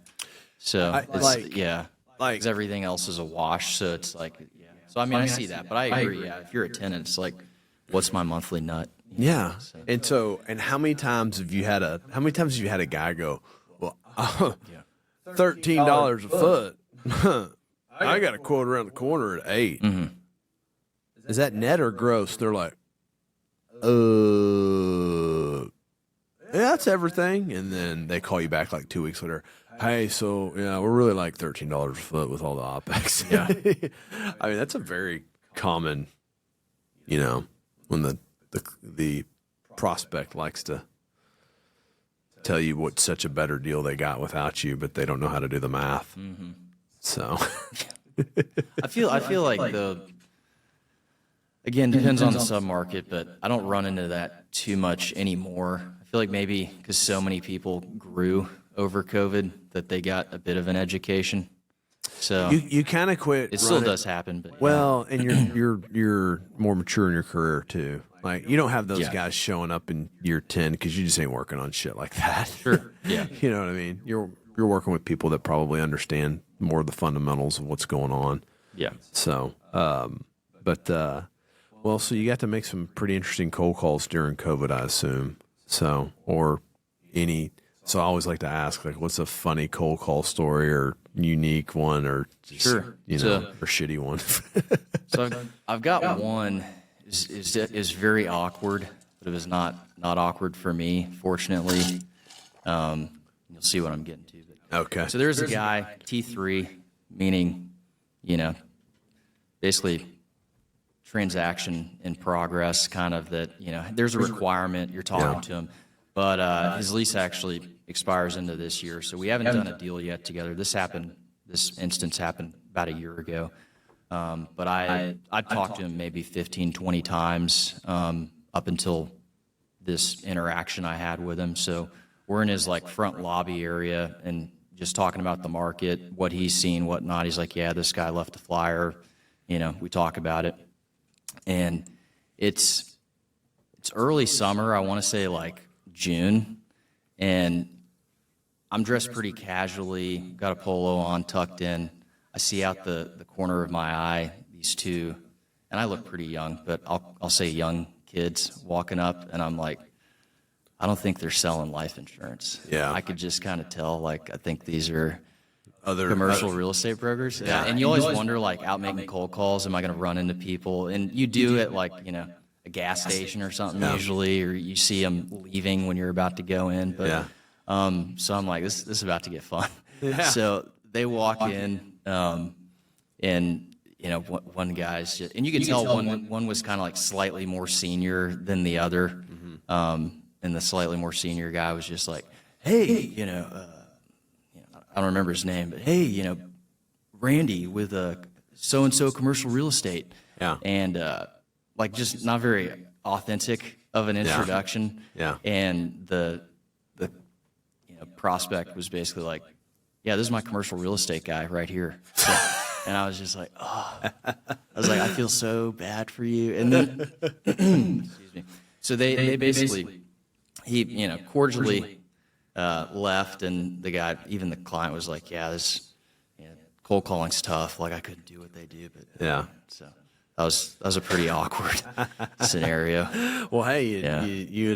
So, because everything else is a wash. So it's like, yeah. So, I mean, I see that. But I agree. Yeah. If you're a tenant, it's like, what's my monthly nut? Yeah. And how many times have you had a guy go, well, $13 a foot. I got a quote around the corner at 8. Is that net or gross? They're like, yeah, that's everything. And then they call you back like 2 weeks later. Hey, so yeah, we're really like $13 a foot with all the OpEx. Yeah. I mean, that's a very common, you know, when the prospect likes to tell you what such a better deal they got without you, but they don't know how to do the math. So I feel like again, depends on the submarket, but I don't run into that too much anymore. I feel like maybe because so many people grew over COVID that they got a bit of an education. So you kind of quit. It still does happen, but well, and you're more mature in your career too. Like you don't have those guys showing up in year 10 because you just ain't working on shit like that. Sure. Yeah. You know what I mean? You're working with people that probably understand more of the fundamentals of what's going on. Yeah. So, Well, so you got to make some pretty interesting cold calls during COVID, I assume. So, or any. So I always like to ask, like, what's a funny cold call story or unique one, or just, Sure. or shitty one? So I've got one is very awkward, but it was not awkward for me, fortunately. You'll see what I'm getting to. But. Okay. So there's a guy, T3, meaning, basically transaction in progress, kind of that, there's a requirement, you're talking to him. But his lease actually expires into this year, so we haven't done a deal yet together. This instance happened about a year ago. But I talked to him maybe 15, 20 times up until this interaction I had with him. So we're in his front lobby area and just talking about the market, what he's seen, whatnot. He's like, yeah, this guy left a flyer. We talk about it. And it's early summer, I want to say June, and I'm dressed pretty casually, got a polo on, tucked in. I see out the corner of my eye these two, and I look pretty young, but I'll say young kids walking up, and I'm like, I don't think they're selling life insurance. Yeah. I could just kind of tell, I think these are Other commercial real estate brokers. Yeah. And you always wonder, out making cold calls, am I going to run into people? And you do at a gas station or something usually, or you see them leaving when you're about to go in. But so I'm like, this is about to get fun. Yeah. So they walk in, and one guy's just, and you can tell one was kind of slightly more senior than the other, and the slightly more senior guy was just like, hey, I don't remember his name, but hey, Randy with so and so commercial real estate. Yeah. And just not very authentic of an introduction. Yeah. And the prospect was basically like, yeah, this is my commercial real estate guy right here. So, and I was just like, oh, I was like, I feel so bad for you. And then, excuse me. So they basically, he, cordially left, and the guy, even the client, was like, yeah, this cold calling's tough. I couldn't do what they do, but yeah. So that was a pretty awkward scenario. Well, hey, did you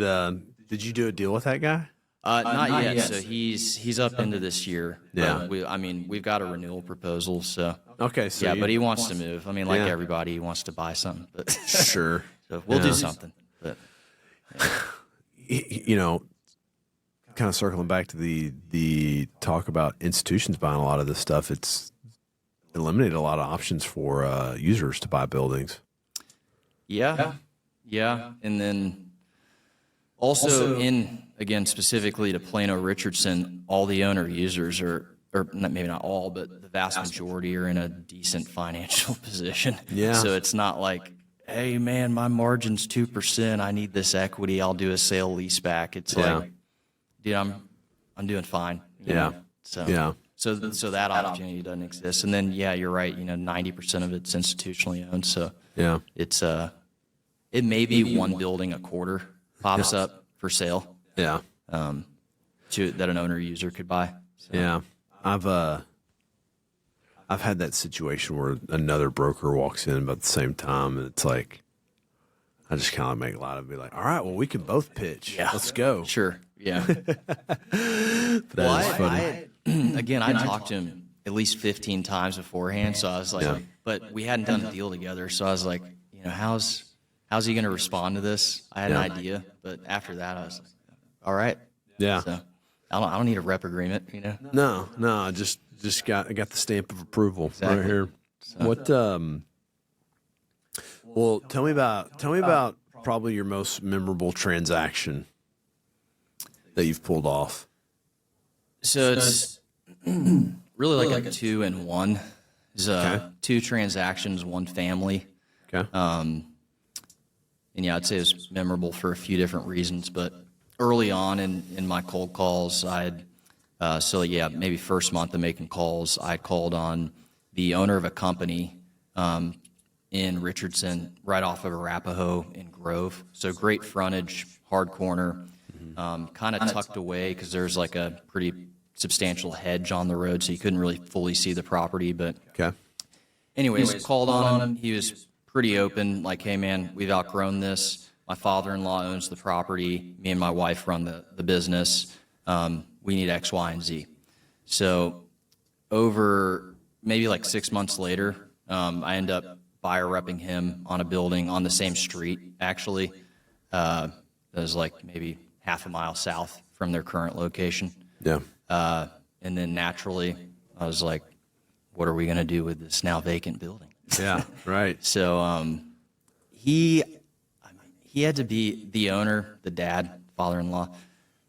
do a deal with that guy? Not yet. So he's up into this year. Yeah. We've got a renewal proposal. So okay. So yeah, but he wants to move. Everybody, he wants to buy something. But sure. So we'll do something. But kind of circling back to the talk about institutions buying a lot of this stuff, it's eliminated a lot of options for users to buy buildings. Yeah. And then also again, specifically to Plano Richardson, all the owner users or maybe not all, but the vast majority are in a decent financial position. Yeah. So it's not like, hey man, my margin's 2%. I need this equity. I'll do a sale leaseback. It's like, dude, I'm doing fine. You know? So that opportunity doesn't exist. And then you're right. 90% of it's institutionally owned. So it's it may be one building a quarter pops up for sale. Yeah. That an owner user could buy. So. Yeah. I've had that situation where another broker walks in about the same time, and it's like, I just kind of make a lot of be like, all right, well, we can both pitch. Yeah. Let's go. Sure. Yeah. That's funny. I talked to him at least 15 times beforehand, so I was like, but we hadn't done a deal together, so I was like, how's he going to respond to this? I had an idea, but after that, I was like, all right. Yeah. So I don't need a rep agreement, No, I just got the stamp of approval right here. So. What? Well, tell me about probably your most memorable transaction that you've pulled off. So it's really like a 2-in-1. It's two transactions, one family. Okay. And I'd say it was memorable for a few different reasons, but early on in my cold calls, maybe first month of making calls, I called on the owner of a company in Richardson, right off of Arapahoe in Grove. So great frontage, hard corner, kind of tucked away because there's a pretty substantial hedge on the road, so you couldn't really fully see the property. But anyways, called on him. He was pretty open, like, hey, man, we've outgrown this. My father-in-law owns the property. Me and my wife run the business. We need X, Y, and Z. So over maybe like 6 months later, I end up buyer repping him on a building on the same street, actually. That was like maybe half a mile south from their current location. Yeah. And then naturally, I was like, what are we going to do with this now vacant building? Yeah. Right. So he had to be the owner, the dad, father-in-law,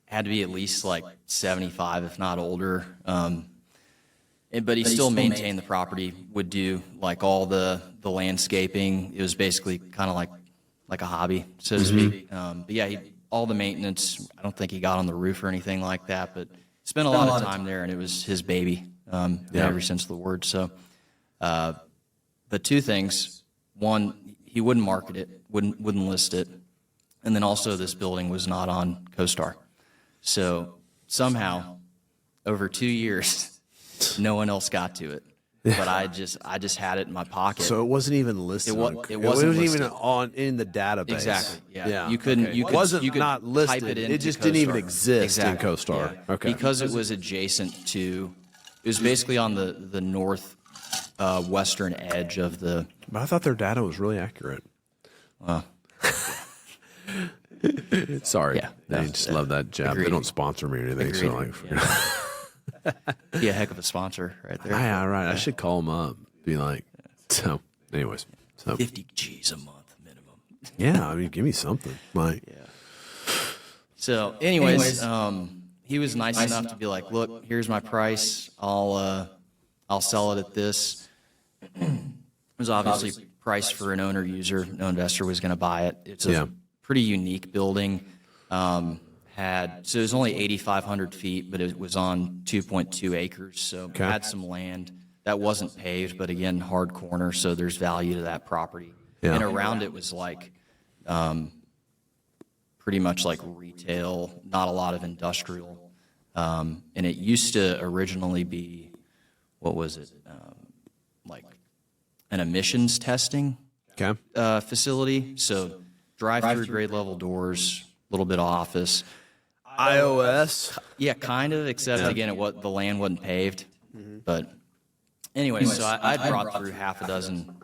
had to be at least like 75, if not older. But he still maintained the property, would do like all the landscaping. It was basically kind of like a hobby, so to speak. But yeah, all the maintenance. I don't think he got on the roof or anything like that, but spent a lot of time there, and it was his baby in every sense of the word. So, but two things: one, he wouldn't market it, wouldn't list it, and then also this building was not on CoStar. So somehow, over 2 years, no one else got to it. But I just had it in my pocket. So it wasn't even listed. It wasn't even in the database. Exactly. Yeah. Yeah. You couldn't. Okay. You could, wasn't you could not listed. Type it It just didn't even exist in CoStar. Yeah. Okay. Because it was adjacent to. It was basically on the north western edge of the. But I thought their data was really accurate. Sorry. Yeah. I just love that jab. Agreed. They don't sponsor me or anything. Agreed. So like, Be a heck of a sponsor right there. yeah, right. I should call them up. Be like, so. Anyways, so 50 G's a month minimum. yeah. I mean, give me something. Like, So, anyways, he was nice enough to be like, "Look, here's my price. I'll sell it at this." It was obviously priced for an owner user. No investor was going to buy it. It's a pretty unique building. So it was only 8,500 feet, but it was on 2.2 acres. So it had some land that wasn't paved, but again, hard corner. So there's value to that property. Yeah. And around it was like. Pretty much like retail, not a lot of industrial. And it used to originally be, what was it, like an emissions testing okay. facility. So drive-through grade level doors, a little bit of office. iOS. Yeah, kind of, except again, the land wasn't paved. But anyway, so I brought through half a dozen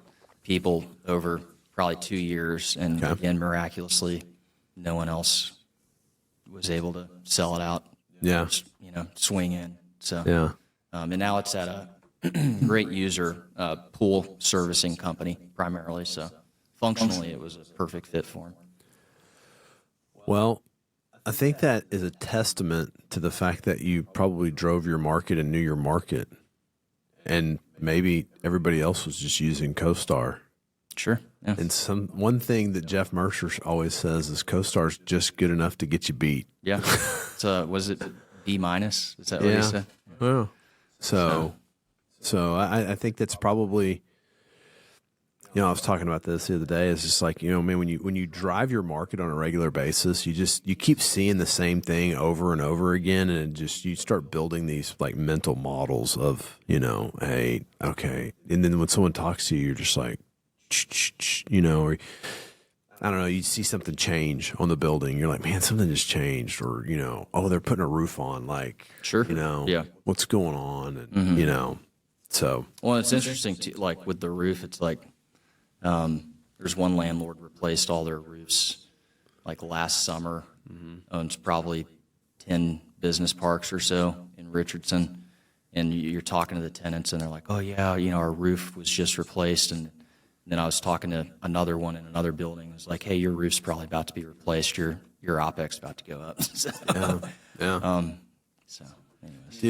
people over probably 2 years, and again, miraculously, no one else was able to sell it out. Yeah. Just, swing in. So Yeah. and now it's at a great user pool servicing company primarily. So functionally, it was a perfect fit for him. Well, I think that is a testament to the fact that you probably drove your market and knew your market, and maybe everybody else was just using CoStar. Sure. Yeah. And one thing that Jeff Mercer always says is CoStar's just good enough to get you beat. Yeah. So was it B-? Is that what he said? Yeah. So I think that's probably, I was talking about this the other day. It's just like, man, when you drive your market on a regular basis, you keep seeing the same thing over and over again, and you start building these like mental models of, hey, okay. And then when someone talks to you, you're just like, or I don't know, you see something change on the building. You're like, man, something just changed. Or, oh, they're putting a roof on. Like, sure. What's going on? And, so. Well, it's interesting, too, like with the roof, it's like there's one landlord replaced all their roofs like last summer, owns probably 10 business parks or so in Richardson. And you're talking to the tenants, and they're like, oh, yeah, our roof was just replaced. And then I was talking to another one in another building. It was like, hey, your roof's probably about to be replaced. Your OpEx about to go up. So, so anyways.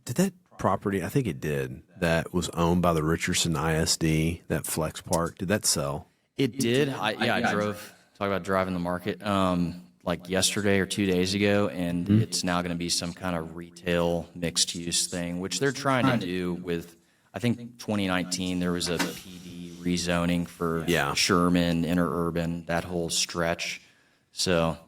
Did that property, I think it did, that was owned by the Richardson ISD, that flex park, did that sell? It did. I drove, talk about driving the market, like yesterday or 2 days ago, and it's now going to be some kind of retail mixed-use thing, which they're trying to do with, I think 2019, there was a PD rezoning for Sherman, interurban, that whole stretch. So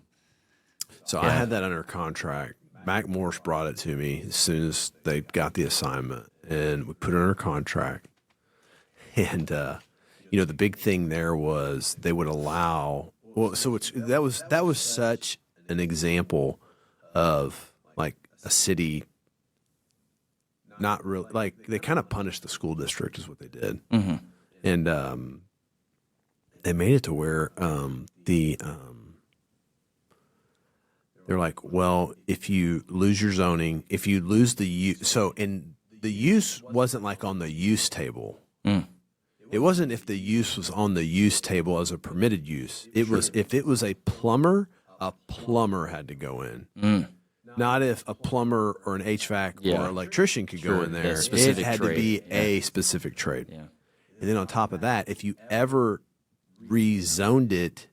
I had that under contract. Mac Morse brought it to me as soon as they got the assignment, and we put it under contract. And, the big thing there was they would allow, that was such an example of like a city, not really, like they kind of punished the school district is what they did. Mm-hmm. And, they made it to where, they're like, well, if you lose your zoning, if you lose the use, and the use wasn't like on the use table. Mm. It wasn't if the use was on the use table as a permitted use. It was if it was a plumber had to go in. Mm. Not if a plumber or an HVAC or electrician could go in there. It had trade. to be a specific trade. Yeah. And then on top of that, if you ever rezoned it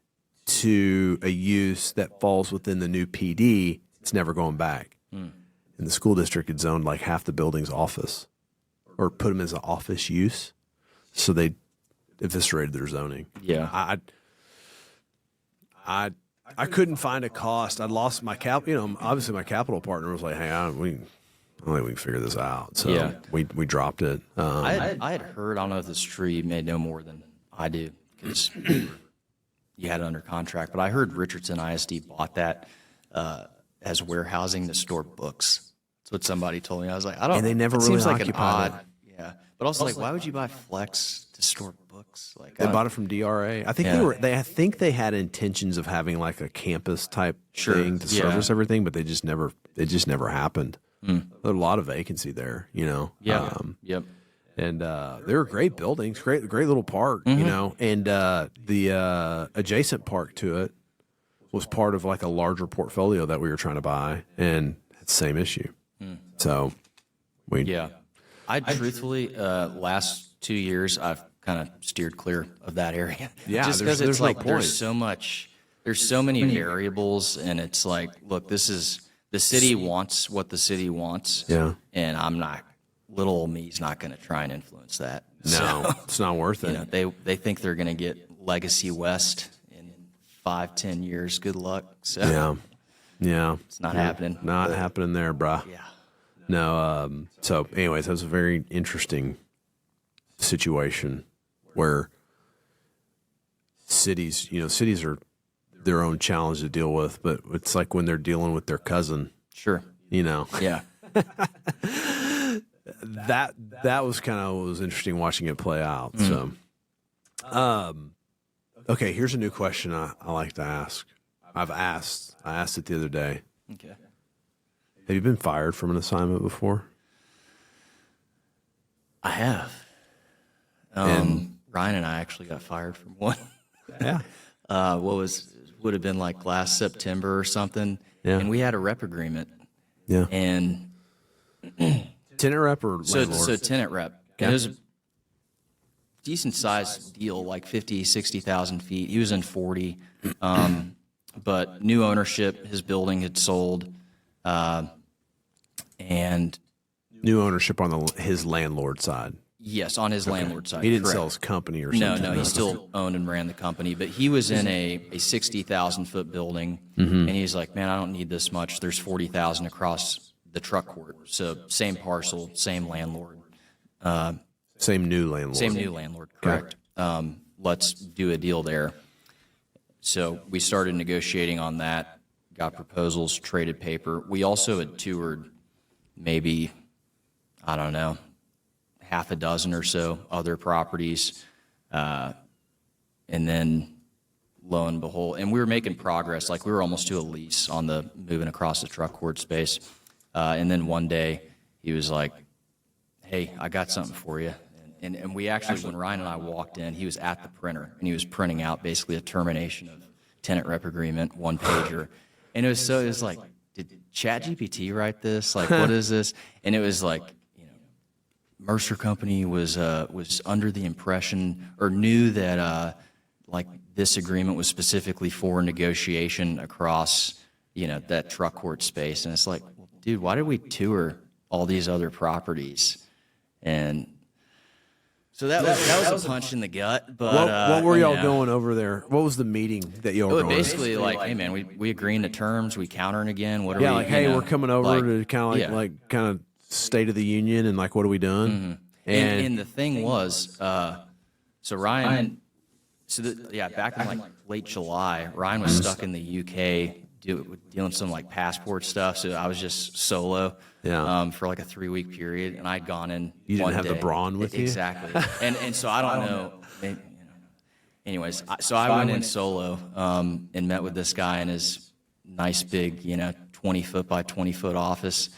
to a use that falls within the new PD, it's never going back. Mm. And the school district had zoned like half the building's office or put them as an office use. So they eviscerated their zoning. Yeah. I couldn't find a cost. I'd lost my obviously my capital partner was like, hey, I don't think we can figure this out. So we dropped it. I had heard, I don't know if this is true, you may know more than I do because you had it under contract, but I heard Richardson ISD bought that as warehousing to store books. That's what somebody told me. I was like, I don't know. And they never it really seems like an occupied odd, yeah. But also like, why would you buy Flex to store books? Like they bought it from DRA. I think I think they had intentions of having like a campus type thing to service everything, but it just never happened. Mm. There's a lot of vacancy there, Yeah. Yep. And they were great buildings, great little park, and the adjacent park to it was part of like a larger portfolio that we were trying to buy, and it's the same issue. Mm. So I truthfully, last 2 years, I've kind of steered clear of that area. Yeah, just because there's it's no like point. there's so many variables, and it's like, look, this is the city wants what the city wants. Yeah. And I'm not. Little old me's not going to try and influence that. No, it's not worth it. They think they're going to get Legacy West in 5-10 years. Good luck. So it's not happening. Not happening there, bruh. Yeah. No. So, anyways, that was a very interesting situation where cities are their own challenge to deal with, but it's like when they're dealing with their cousin. Sure. Yeah. that was kind of what was interesting watching it play out. So, okay, here's a new question I like to ask. I asked it the other day. Okay. Have you been fired from an assignment before? I have. Ryan and I actually got fired from one. Yeah. Would have been like last September or something. Yeah. And we had a rep agreement. Yeah. And Tenant rep or landlord? so tenant rep. Yeah. And it was a decent sized deal, like 50, 60,000 feet. He was in 40. But new ownership, his building had sold. And New ownership on his landlord side. yes, on his landlord side. He didn't correct. sell his company or No, something. he still owned and ran the company, but he was in a 60,000-foot building, Mm-hmm. and he's like, man, I don't need this much. There's 40,000 across the truck court. So same parcel, same landlord. Same new landlord. Same new landlord, correct. Let's do a deal there. So we started negotiating on that, got proposals, traded paper. We also had toured maybe, I don't know, half a dozen or so other properties. And then lo and behold, and we were making progress, like we were almost to a lease on the moving across the truck court space. And then one day he was like, hey, I got something for you. And we actually, when Ryan and I walked in, he was at the printer, and he was printing out basically a termination of tenant rep agreement, one pager. And it was like, did ChatGPT write this? Like, what is this? And it was like, Mercer Company was under the impression or knew that like this agreement was specifically for negotiation across, that truck court space. And it's like, well, dude, why did we tour all these other properties? And so that was a punch in the gut. But what were y'all going over there? What was the meeting that y'all were going basically over? like, hey man, we agreeing to terms, we countering again. What are we? Yeah, like, hey, we're coming over to kind of like kind of State of the Union and like, what are we doing? Mm-hmm. And the thing was, so Ryan, back in like late July, Ryan was stuck in the UK dealing some like passport stuff. So I was just solo for like a 3-week period, and I'd gone in. You didn't have the brawn with you? Exactly. And so I don't know. Maybe, anyways, so I went in solo and met with this guy in his nice big, 20-foot by 20-foot office.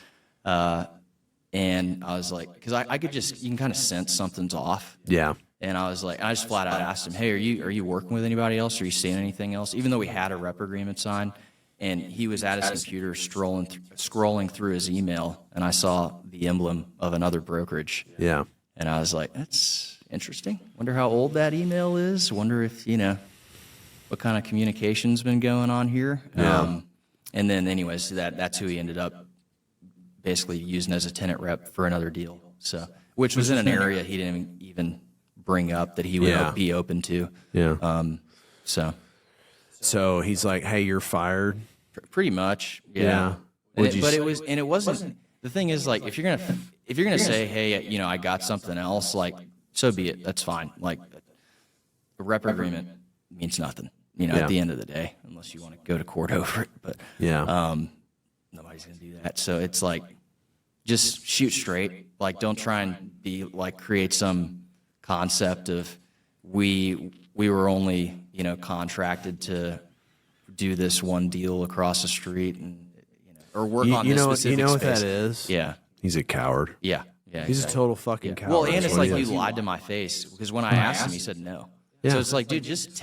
And I was like, because I could just, you can kind of sense something's off. Yeah. And I was like, I just flat out asked him, hey, are you working with anybody else? Are you seeing anything else? Even though we had a rep agreement signed, and he was at his computer scrolling through his email, and I saw the emblem of another brokerage. Yeah. And I was like, that's interesting. Wonder how old that email is. Wonder if, what kind of communication's been going on here. Yeah. And then anyways, that's who he ended up basically using as a tenant rep for another deal. So, which was in an area he didn't even bring up that he would be open to. Yeah. So he's like, hey, you're fired. Pretty much. Yeah. Yeah. It wasn't, the thing is, like, if you're going to say, hey, I got something else, like, so be it. That's fine. Like, a rep agreement means nothing, at the end of the day, unless you want to go to court over it. But nobody's going to do that. So it's like, just shoot straight. Like, don't try and be like, create some concept of we were only, contracted to do this one deal across the street and, or work on this specific You know what space. that is? Yeah. He's a coward. Yeah. He's a total fucking coward. Well, and it's That's what like he you is. lied to my face because when I asked him, he said no. Yeah. So it's like, dude, just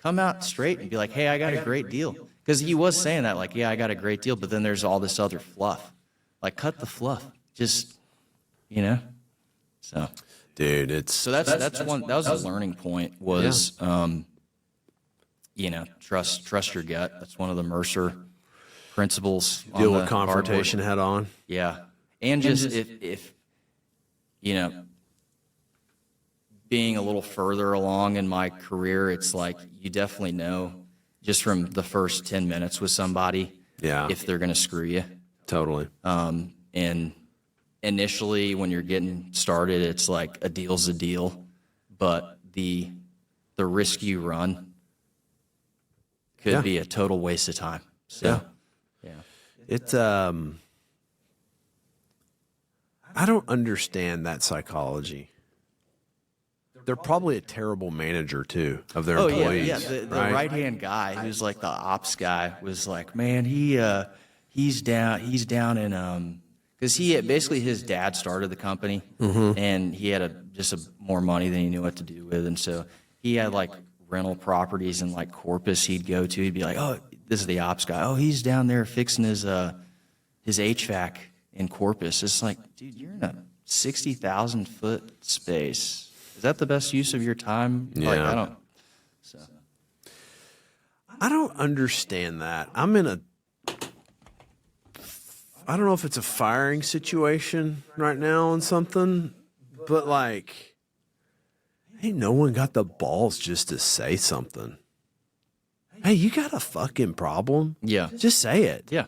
come out straight and be like, hey, I got a great deal. Because he was saying that, like, yeah, I got a great deal, but then there's all this other fluff. Like, cut the fluff. Just, So, dude, it's so that's one. That was a learning point. Was trust your gut. That's one of the Mercer principles. deal with confrontation head on. Yeah, and just if being a little further along in my career, it's like you definitely know just from the first 10 minutes with somebody if they're going to screw you. Totally. And initially, when you're getting started, it's like a deal's a deal, but the risk you run could be a total waste of time. So, It's I don't understand that psychology. They're probably a terrible manager too of their employees. The right-hand guy who's like the ops guy was like, man, he's down in because basically his dad started the company and he had more money than he knew what to do with, and so he had like rental properties in like Corpus he'd go to. He'd be like, oh, this is the ops guy. Oh, he's down there fixing his HVAC in Corpus. It's like, dude, you're in a 60,000 foot space. Is that the best use of your time? Yeah. Like, I don't understand that. I don't know if it's a firing situation right now on something, but like, ain't no one got the balls just to say something. Hey, you got a fucking problem? Yeah. Just say it. Yeah.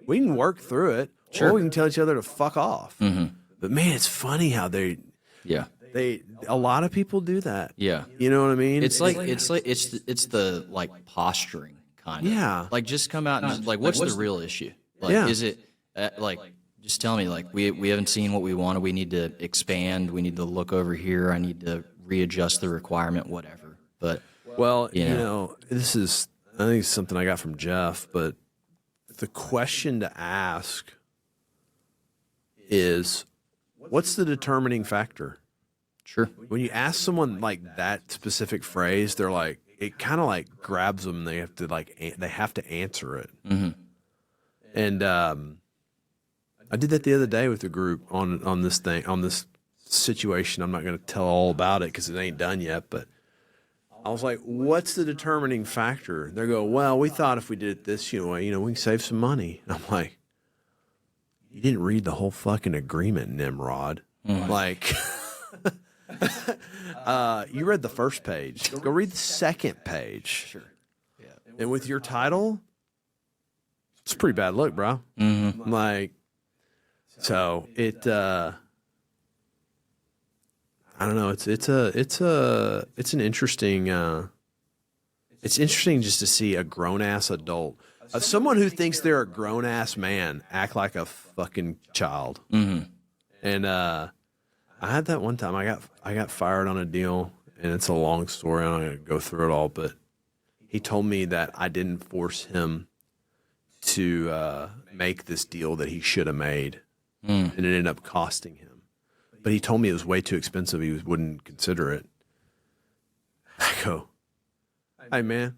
We can work through it. Sure. Or we can tell each other to fuck off. Mm-hmm. But man, it's funny how a lot of people do that. Yeah. You know what I mean? It's the like posturing kind of. Yeah. Like, just come out and just, like, what's the real issue? Like, is it like, just tell me, like, we haven't seen what we wanted. We need to expand. We need to look over here. I need to readjust the requirement, whatever. But well, this is, I think it's something I got from Jeff, but the question to ask is, what's the determining factor? Sure. When you ask someone like that specific phrase, they're like, it kind of like grabs them. They have to answer it. Mm-hmm. And I did that the other day with the group on this situation. I'm not going to tell all about it because it ain't done yet, but I was like, what's the determining factor? They go, well, we thought if we did it this way, we can save some money. And I'm like, you didn't read the whole fucking agreement, Nimrod. Like, you read the first page. Go read the second page. Sure. Yeah. And with your title, it's a pretty bad look, bro. Mm-hmm. Like, So it, I don't know. It's an interesting, it's interesting just to see a grown ass adult, someone who thinks they're a grown ass man, act like a fucking child. Mm-hmm. And I had that one time. I got fired on a deal, and it's a long story. I'm not going to go through it all, but he told me that I didn't force him to make this deal that he should have made, and it ended up costing him. But he told me it was way too expensive. He wouldn't consider it. I go, hey, man,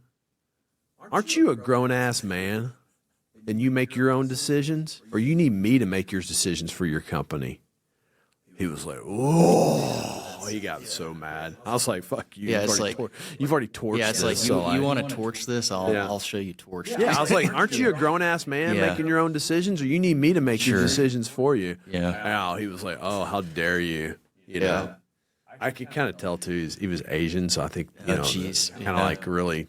aren't you a grown-ass man and you make your own decisions? Or you need me to make your decisions for your company? He was like, whoa. He got so mad. I was like, fuck you. Yeah, You've already torched Yeah, it's this. like, you want to torch this? I'll show you torch. Yeah, I was like, aren't you a grown-ass man making your own decisions? Or you need me to make your decisions for you? Yeah. Oh, he was like, oh, how dare you? You know? I could kind of tell, too, he was Asian, so I think, kind of like really...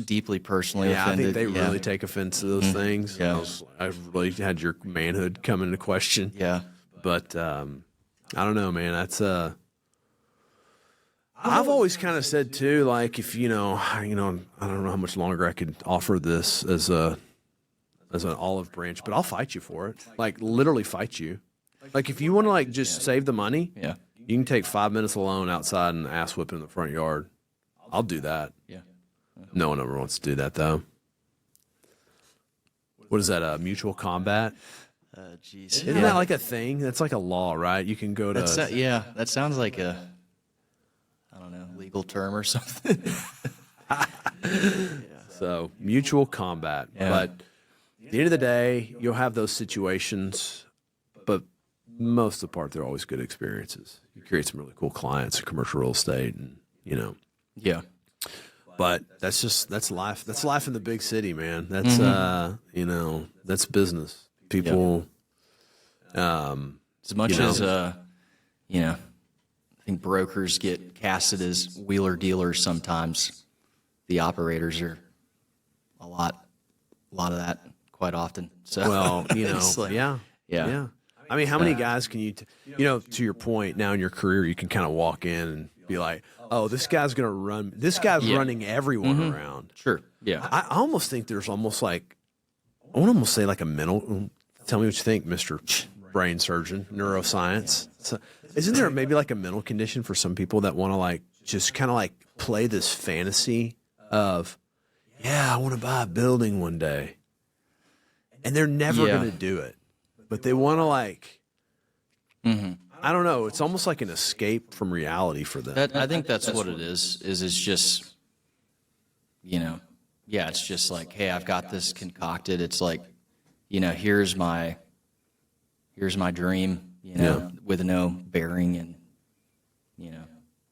deeply personally Yeah, offended. I think they really take offense to those things. Yeah. I really had your manhood come into question. Yeah. But I don't know, man. That's I've always kind of said too, like if I don't know how much longer I could offer this as an olive branch, but I'll fight you for it. Like literally fight you. Like if you want to like just save the money, you can take 5 minutes alone outside and ass whip in the front yard. I'll do that. Yeah. No one ever wants to do that though. What is that? Mutual combat? Jeez. Isn't that like a thing? That's like a law, right? You can go to. That sounds like a, I don't know, legal term or something. So mutual combat. Yeah. But at the end of the day, you'll have those situations, but most of the part, they're always good experiences. You create some really cool clients in commercial real estate, and Yeah. But that's life. That's life in the big city, man. That's that's business. People, As much as I think brokers get casted as wheeler dealers sometimes, the operators are a lot of that quite often. So well, it's like, yeah. I mean, how many guys can you, to your point, now in your career, you can kind of walk in and be like, oh, this guy's going to run. This guy's running everyone around. Sure. Yeah. I almost think there's almost like, I want to almost say like a mental. Tell me what you think, Mr. Brain Surgeon, neuroscience. So, isn't there maybe like a mental condition for some people that want to like just kind of like play this fantasy of, I want to buy a building one day, and they're never going to do it, but they want to like. I don't know. It's almost like an escape from reality for them. I think that's what it is. It's just, it's just like, hey, I've got this concocted. It's like, here's my dream, with no bearing, and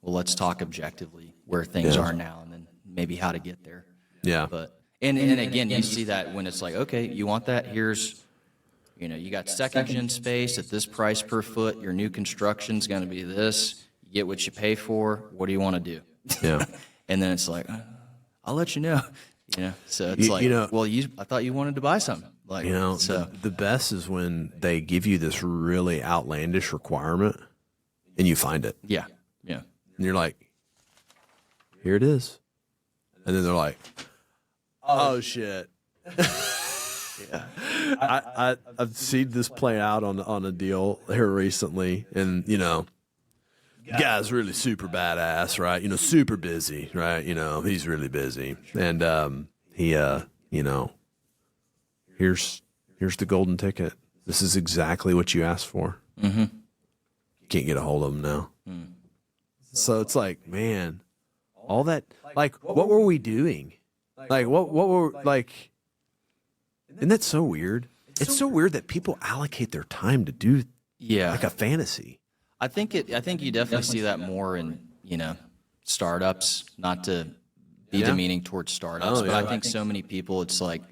well, let's talk objectively where things are now, and then maybe how to get there. Yeah. But and again, you see that when it's like, okay, you want that? Here's, you got second gen space at this price per foot. Your new construction's going to be this. You get what you pay for. What do you want to do? Yeah. And then it's like, I'll let you know. So it's I thought you wanted to buy something. Like, the best is when they give you this really outlandish requirement, and you find it. Yeah. Yeah. And you're like, here it is. And then they're like, oh shit. I've seen this play out on a deal here recently, and guy's really super badass, right? Super busy, right? He's really busy, and he here's the golden ticket. This is exactly what you asked for. Mm-hmm. Can't get a hold of him now. So it's like, man, all that, like, what were we doing? Like, what were, like, isn't that so weird? It's so weird that people allocate their time to do like a fantasy. I think you definitely see that more in, startups, not to be demeaning towards startups, but I think so many people, it's like,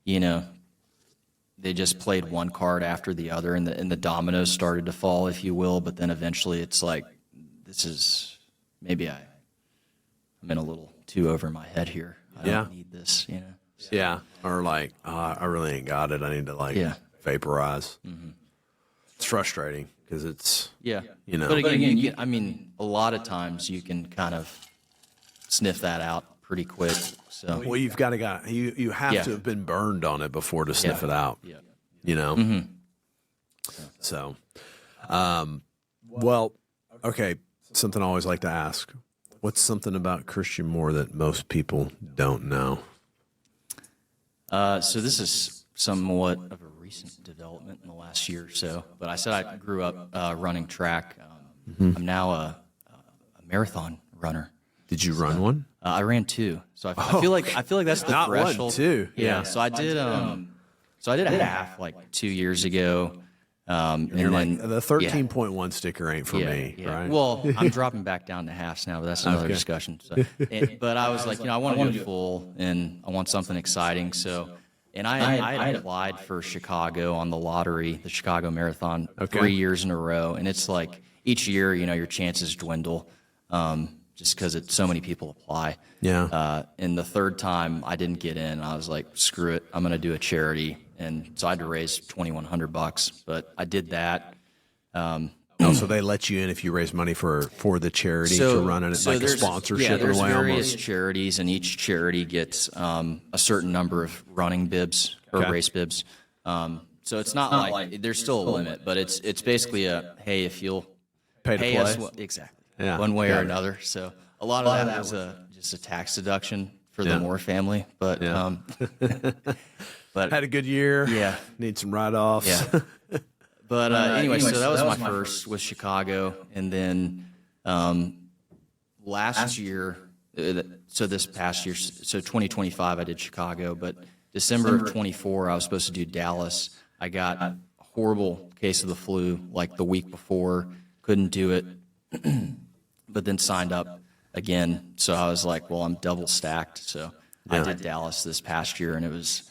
they just played one card after the other, and the dominoes started to fall, if you will, but then eventually it's like, this is, maybe I'm in a little too over my head here. I don't need this, Yeah. Or like, I really ain't got it. I need to vaporize. frustrating because it's, Yeah. you know. But again, I mean, a lot of times you can kind of sniff that out pretty quick. So well, you've got to you have Yeah. to have been burned on it before to sniff Yeah. it out. Yeah. You know. So, well, okay. Something I always like to ask: what's something about Christian Moore that most people don't know? So this is somewhat of a recent development in the last year or so. But I said I grew up running track. I'm now a marathon runner. Did you run one? I ran 2, so I feel like that's the Not 1, threshold. 2. Yeah. So I did a half like 2 years ago. And You're then like, the 13.1 sticker ain't for me, yeah. right? Well, I'm dropping back down to halves now, but that's another discussion. So, but I was like, I want to do full, and I want something exciting. So, and I had applied for Chicago on the lottery, the Chicago Marathon, 3 years in a row, and it's like each year, your chances dwindle, just because so many people apply. Yeah. And the third time I didn't get in, I was like, screw it, I'm going to do a charity. And so I had to raise $2,100, but I did that. So they let you in if you raise money for the charity to run it, like a sponsorship. Yeah, there's in a way, various almost. charities, and each charity gets a certain number of running bibs or race bibs. So it's not like there's still a limit, but it's basically a, hey, if you'll Pay to pay play. us exactly Yeah, one way got or it. another. So a lot of that was just a tax deduction for the Moore family, but but Had a good year. Yeah. Need some write-offs. yeah. But anyway, so that was my first with Chicago, and then last year, so this past year, so 2025, I did Chicago, but December of 24, I was supposed to do Dallas. I got a horrible case of the flu like the week before, couldn't do it, but then signed up again. So I was like, well, I'm double stacked. So I did Dallas this past year, and it was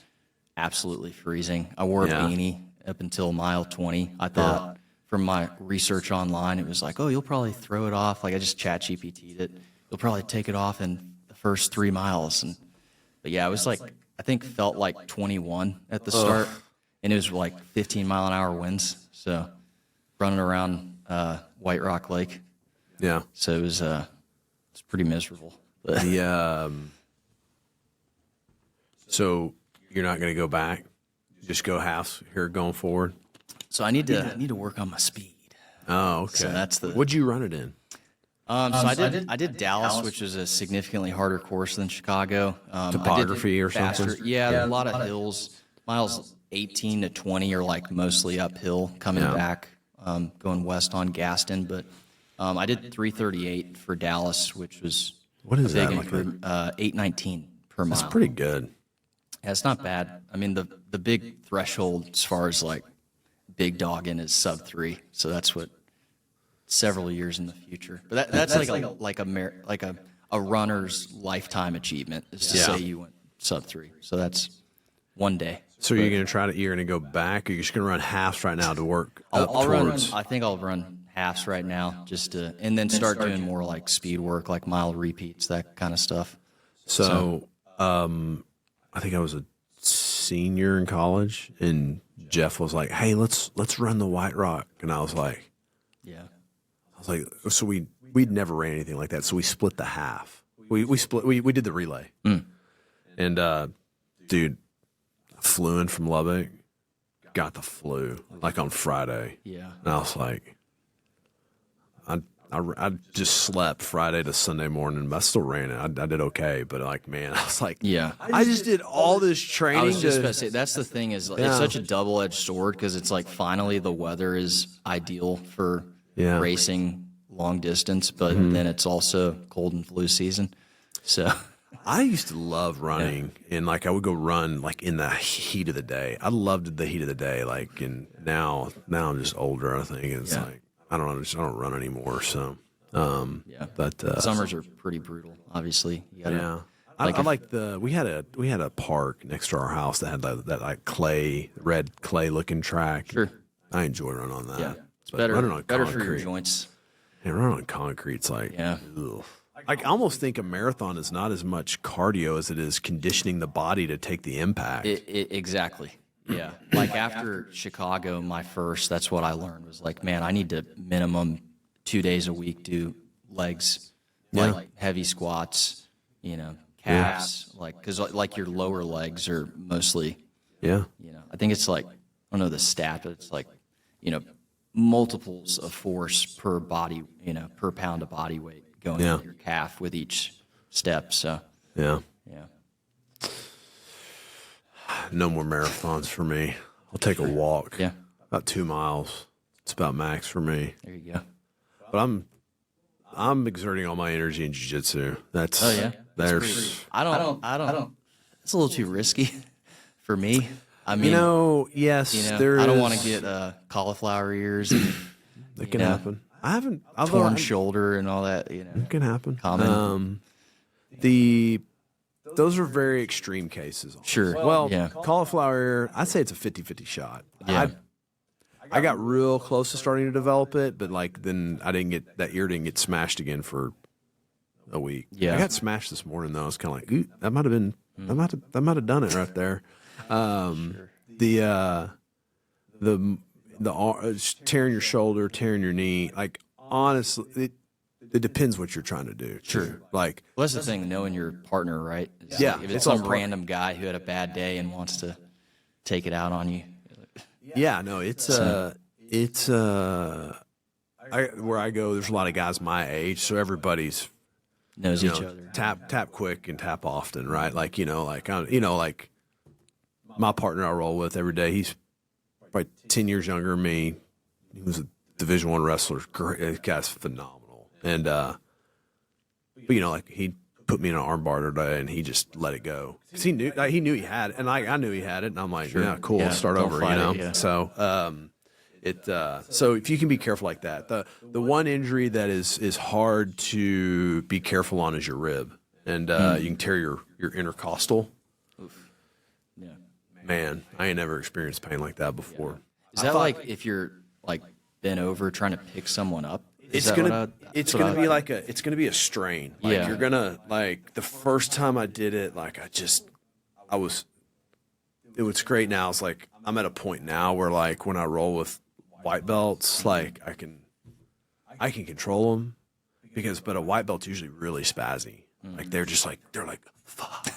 absolutely freezing. I wore a beanie up until mile 20. I thought from my research online, it was like, oh, you'll probably throw it off. Like I just chat GPT'd it. You'll probably take it off in the first 3 miles. But yeah, it was like, I think felt like 21 at the start, and it was like 15-mile-an-hour winds. So running around White Rock Lake. Yeah. So it was it's pretty miserable. But So you're not going to go back? Just go halves here going forward? so I need to work on my speed. Oh, okay. So that's the. What'd you run it in? So I did Dallas, which is a significantly harder course than Chicago. Topography or something? Yeah, a lot of hills. Miles 18 to 20 are like mostly uphill coming back, going west on Gaston. But I did 3:38 for Dallas, which was What is a big that? Like improvement. 8:19 per mile. That's pretty good. Yeah, it's not bad. I mean, the big threshold as far as like big dogging is sub 3. So that's what several years in the future. But that's like a runner's lifetime achievement is to say you went sub 3. So that's one day. So you're going to go back, or you're just going to run halves right now to work up I'll run. towards? I think I'll run halves right now, and then start doing more like speed work, like mile repeats, that kind of stuff. So, I think I was a senior in college, and Jeff was like, "Hey, let's run the White Rock," and I was like, so we'd never ran anything like that, so we split the half. We did the relay, and dude, flew in from Lubbock, got the flu like on Friday, Yeah. and I was like, I just slept Friday to Sunday morning, but I still ran it. I did okay, but like, man, I was like, Yeah. I just did all this training. I was just about to say, that's the thing is it's such a double-edged sword because it's like finally the weather is ideal for racing long distance, but then it's also cold and flu season. So I used to love running, and like I would go run like in the heat of the day. I loved the heat of the day. Like, and now I'm just older. I think it's like I don't know, I don't run anymore. So but summers are pretty brutal. Obviously, you gotta, we had a park next to our house that had that like red clay looking track. Sure. I enjoy running on that. Yeah, it's But better running on for your concrete- joints. And running on concrete's like, ugh. I almost think a marathon is not as much cardio as it is conditioning the body to take the impact. Exactly. Yeah. Like after Chicago, my first, that's what I learned was like, man, I need to minimum 2 days a week do legs, like heavy squats, calves, like, cause like your lower legs are mostly, I think it's like, I don't know the stat, but it's like, multiples of force per body, per pound of body weight going into your calf with each step. So, Yeah. yeah. No more marathons for me. I'll take a walk. Yeah. About 2 miles. It's about max for me. There you go. But I'm exerting all my energy in jiu-jitsu. That's there's I don't. It's a little too risky for me. I mean, yes, I don't want to get cauliflower ears and it can happen. I've torn shoulder and all that. It can happen. Common. Those are very extreme cases. Sure. Well, cauliflower ear, I'd say it's a 50-50 shot. Yeah. I got real close to starting to develop it, but then that ear didn't get smashed again for a week. Yeah. I got smashed this morning though. I was kind of like, ooh, that might have been, that might have done it right there. The tearing your shoulder, tearing your knee, like honestly, it depends what you're trying to do. Sure. Like, well, that's the thing, knowing your partner, right? Yeah. Like if it's some random guy who had a bad day and wants to take it out on you. Yeah, no, where I go, there's a lot of guys my age, so everybody's Knows each other. Tap quick and tap often, right? Like, like my partner I roll with every day, he's probably 10 years younger than me. He was a Division I wrestler. Great, that guy's phenomenal. And, but like he put me in an arm bar today and he just let it go. Cause he knew he had it and I knew he had it. And I'm like, yeah, cool. Let's start over, So, so if you can be careful like that, the one injury that is hard to be careful on is your rib, and you can tear your intercostal. Oof. Yeah. Man, I ain't never experienced pain like that before. Yeah. Is that like if you're like bent over trying to pick someone up? It's gonna be a strain. Like you're gonna like the first time I did it, like it was great. Now it's like I'm at a point now where like when I roll with white belts, like I can control them but a white belt's usually really spazzy. Like they're like fuck,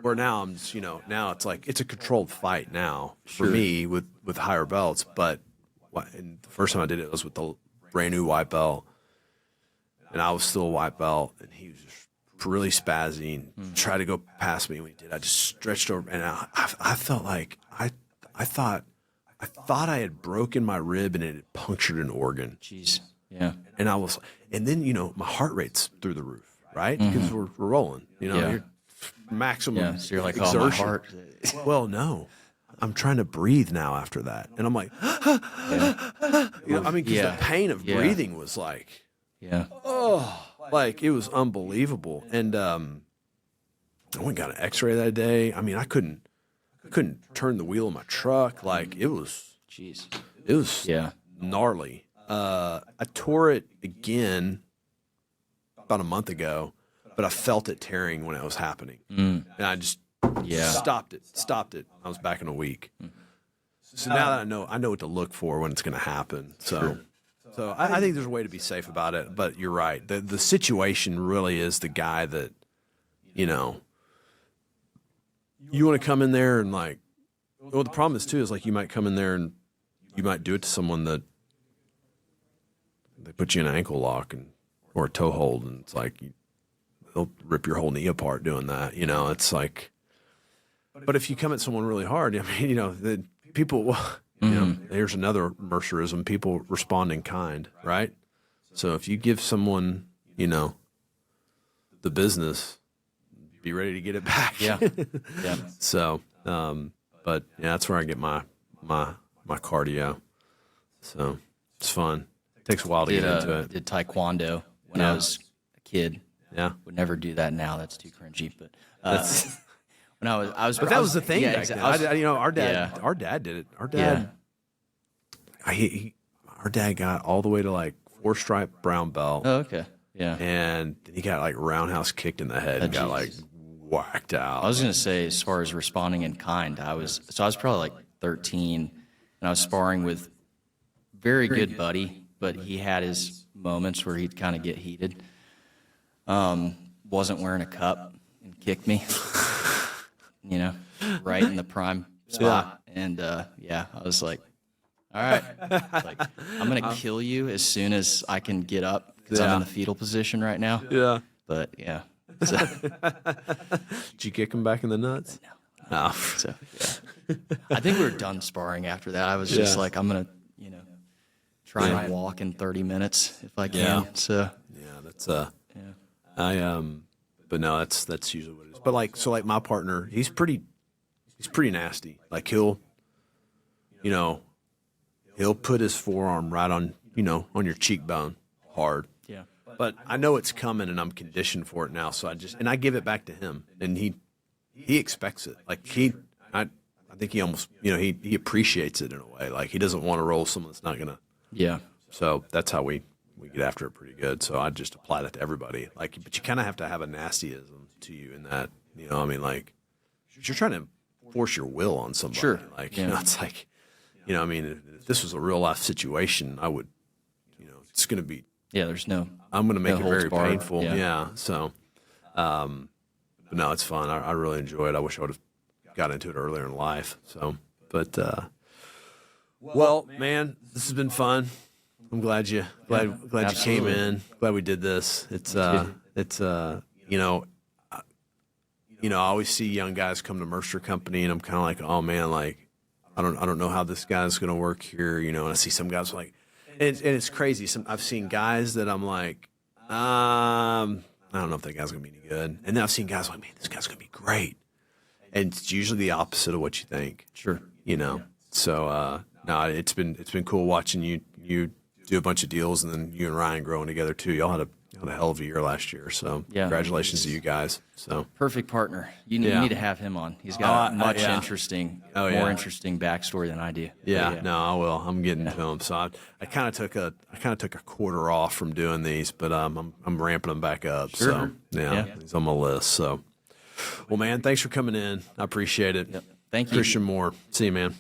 Where now I'm just, now it's like it's a controlled fight now for me with higher belts. But and the first time I did it was with the brand new white belt, and I was still a white belt, and he was just really spazzy and tried to go past me. When he did, I just stretched over, and I felt like I thought I had broken my rib and it had punctured an organ. Jeez, yeah. And then my heart rate's through the roof, right? Because we're rolling, you're maximum. Yeah, so you're like, exertion. oh, my heart. Well, no. I'm trying to breathe now after that. And I'm like, because the pain of breathing was like, like it was unbelievable. And I went and got an x-ray that day. I mean, I couldn't turn the wheel of my truck. Like it was gnarly. I tore it again about a month ago, but I felt it tearing when it was happening. And I just stopped it. I was back in a week. So now that I know what to look for when it's going to happen. So I think there's a way to be safe about it, but you're right. The situation really is the guy that, you want to come in there and like, well, the problem is too, is like you might come in there and you might do it to someone that they put you in an ankle lock or a toe hold, and it's like, they'll rip your whole knee apart doing that. It's like, but if you come at someone really hard, I mean, the people, here's another Mercerism, people respond in kind, right? So if you give someone, the business, be ready to get it back. Yeah. So, but yeah, that's where I get my cardio. So it's fun. It takes a while to get into it. Did Taekwondo when I was a kid. Yeah. Would never do that now. That's too cringy. But when I was, but that was the thing. Yeah, back exactly. then. Our dad did it. Our dad, our dad got all the way to like 4-stripe brown belt. Oh, okay. Yeah. And he got like roundhouse kicked in the head and got like whacked out. I was going to say, as far as responding in kind, I was probably like 13, and I was sparring with very good buddy, but he had his moments where he'd kind of get heated. Wasn't wearing a cup and kicked me, right in the prime spot. And I was like, all right, like, I'm going to kill you as soon as I can get up because I'm in the fetal position right now. Yeah. But yeah. So, Did you kick him back in the nuts? no. So yeah. I think we were done sparring after that. I was just like, I'm going to, try and walk in 30 minutes if I can. Yeah. So Yeah, that's but no, that's usually what it is. But like my partner, he's pretty nasty. Like he'll put his forearm right on on your cheekbone hard. yeah. But I know it's coming, and I'm conditioned for it now. So I give it back to him, and he expects it. Like I think he almost he appreciates it in a way. Like he doesn't want to roll someone that's not gonna. Yeah. So that's how we get after it pretty good. So I just apply that to everybody. Like, but you kind of have to have a nastyism to you in that, I mean, like, you're trying to force your will on somebody. Sure. Like, Yeah. it's like, I mean, if this was a real life situation, I would, it's going to be, Yeah, there's no. I'm going to make No it very holds barred. painful. Yeah. Yeah. So, but no, it's fun. I really enjoy it. I wish I would have got into it earlier in life. So, but, well, man, this has been fun. I'm glad you came absolutely. in. Glad we did this. I always see young guys come to Mercer Company, and I'm kind of like, oh man, like I don't know how this guy's going to work here, and I see some guys like, and it's crazy. I've seen guys that I'm like, I don't know if that guy's going to be any good, and then I've seen guys like, man, this guy's going to be great, and it's usually the opposite of what you think. Sure. So no, it's been cool watching you do a bunch of deals, and then you and Ryan growing together too. Y'all had a hell of a year last year, so Yeah. congratulations to you guys. So Perfect partner. You Yeah. need to have him on. He's got a much yeah. interesting, Oh, more yeah. interesting backstory than I do. yeah, But no, I will. I'm getting to him. So I kind of took a quarter off from doing these, but I'm ramping them back up. Sure. So yeah, he's on my list. So, well, man, thanks for coming in. I appreciate it. Thank you. Christian Moore. See you, man.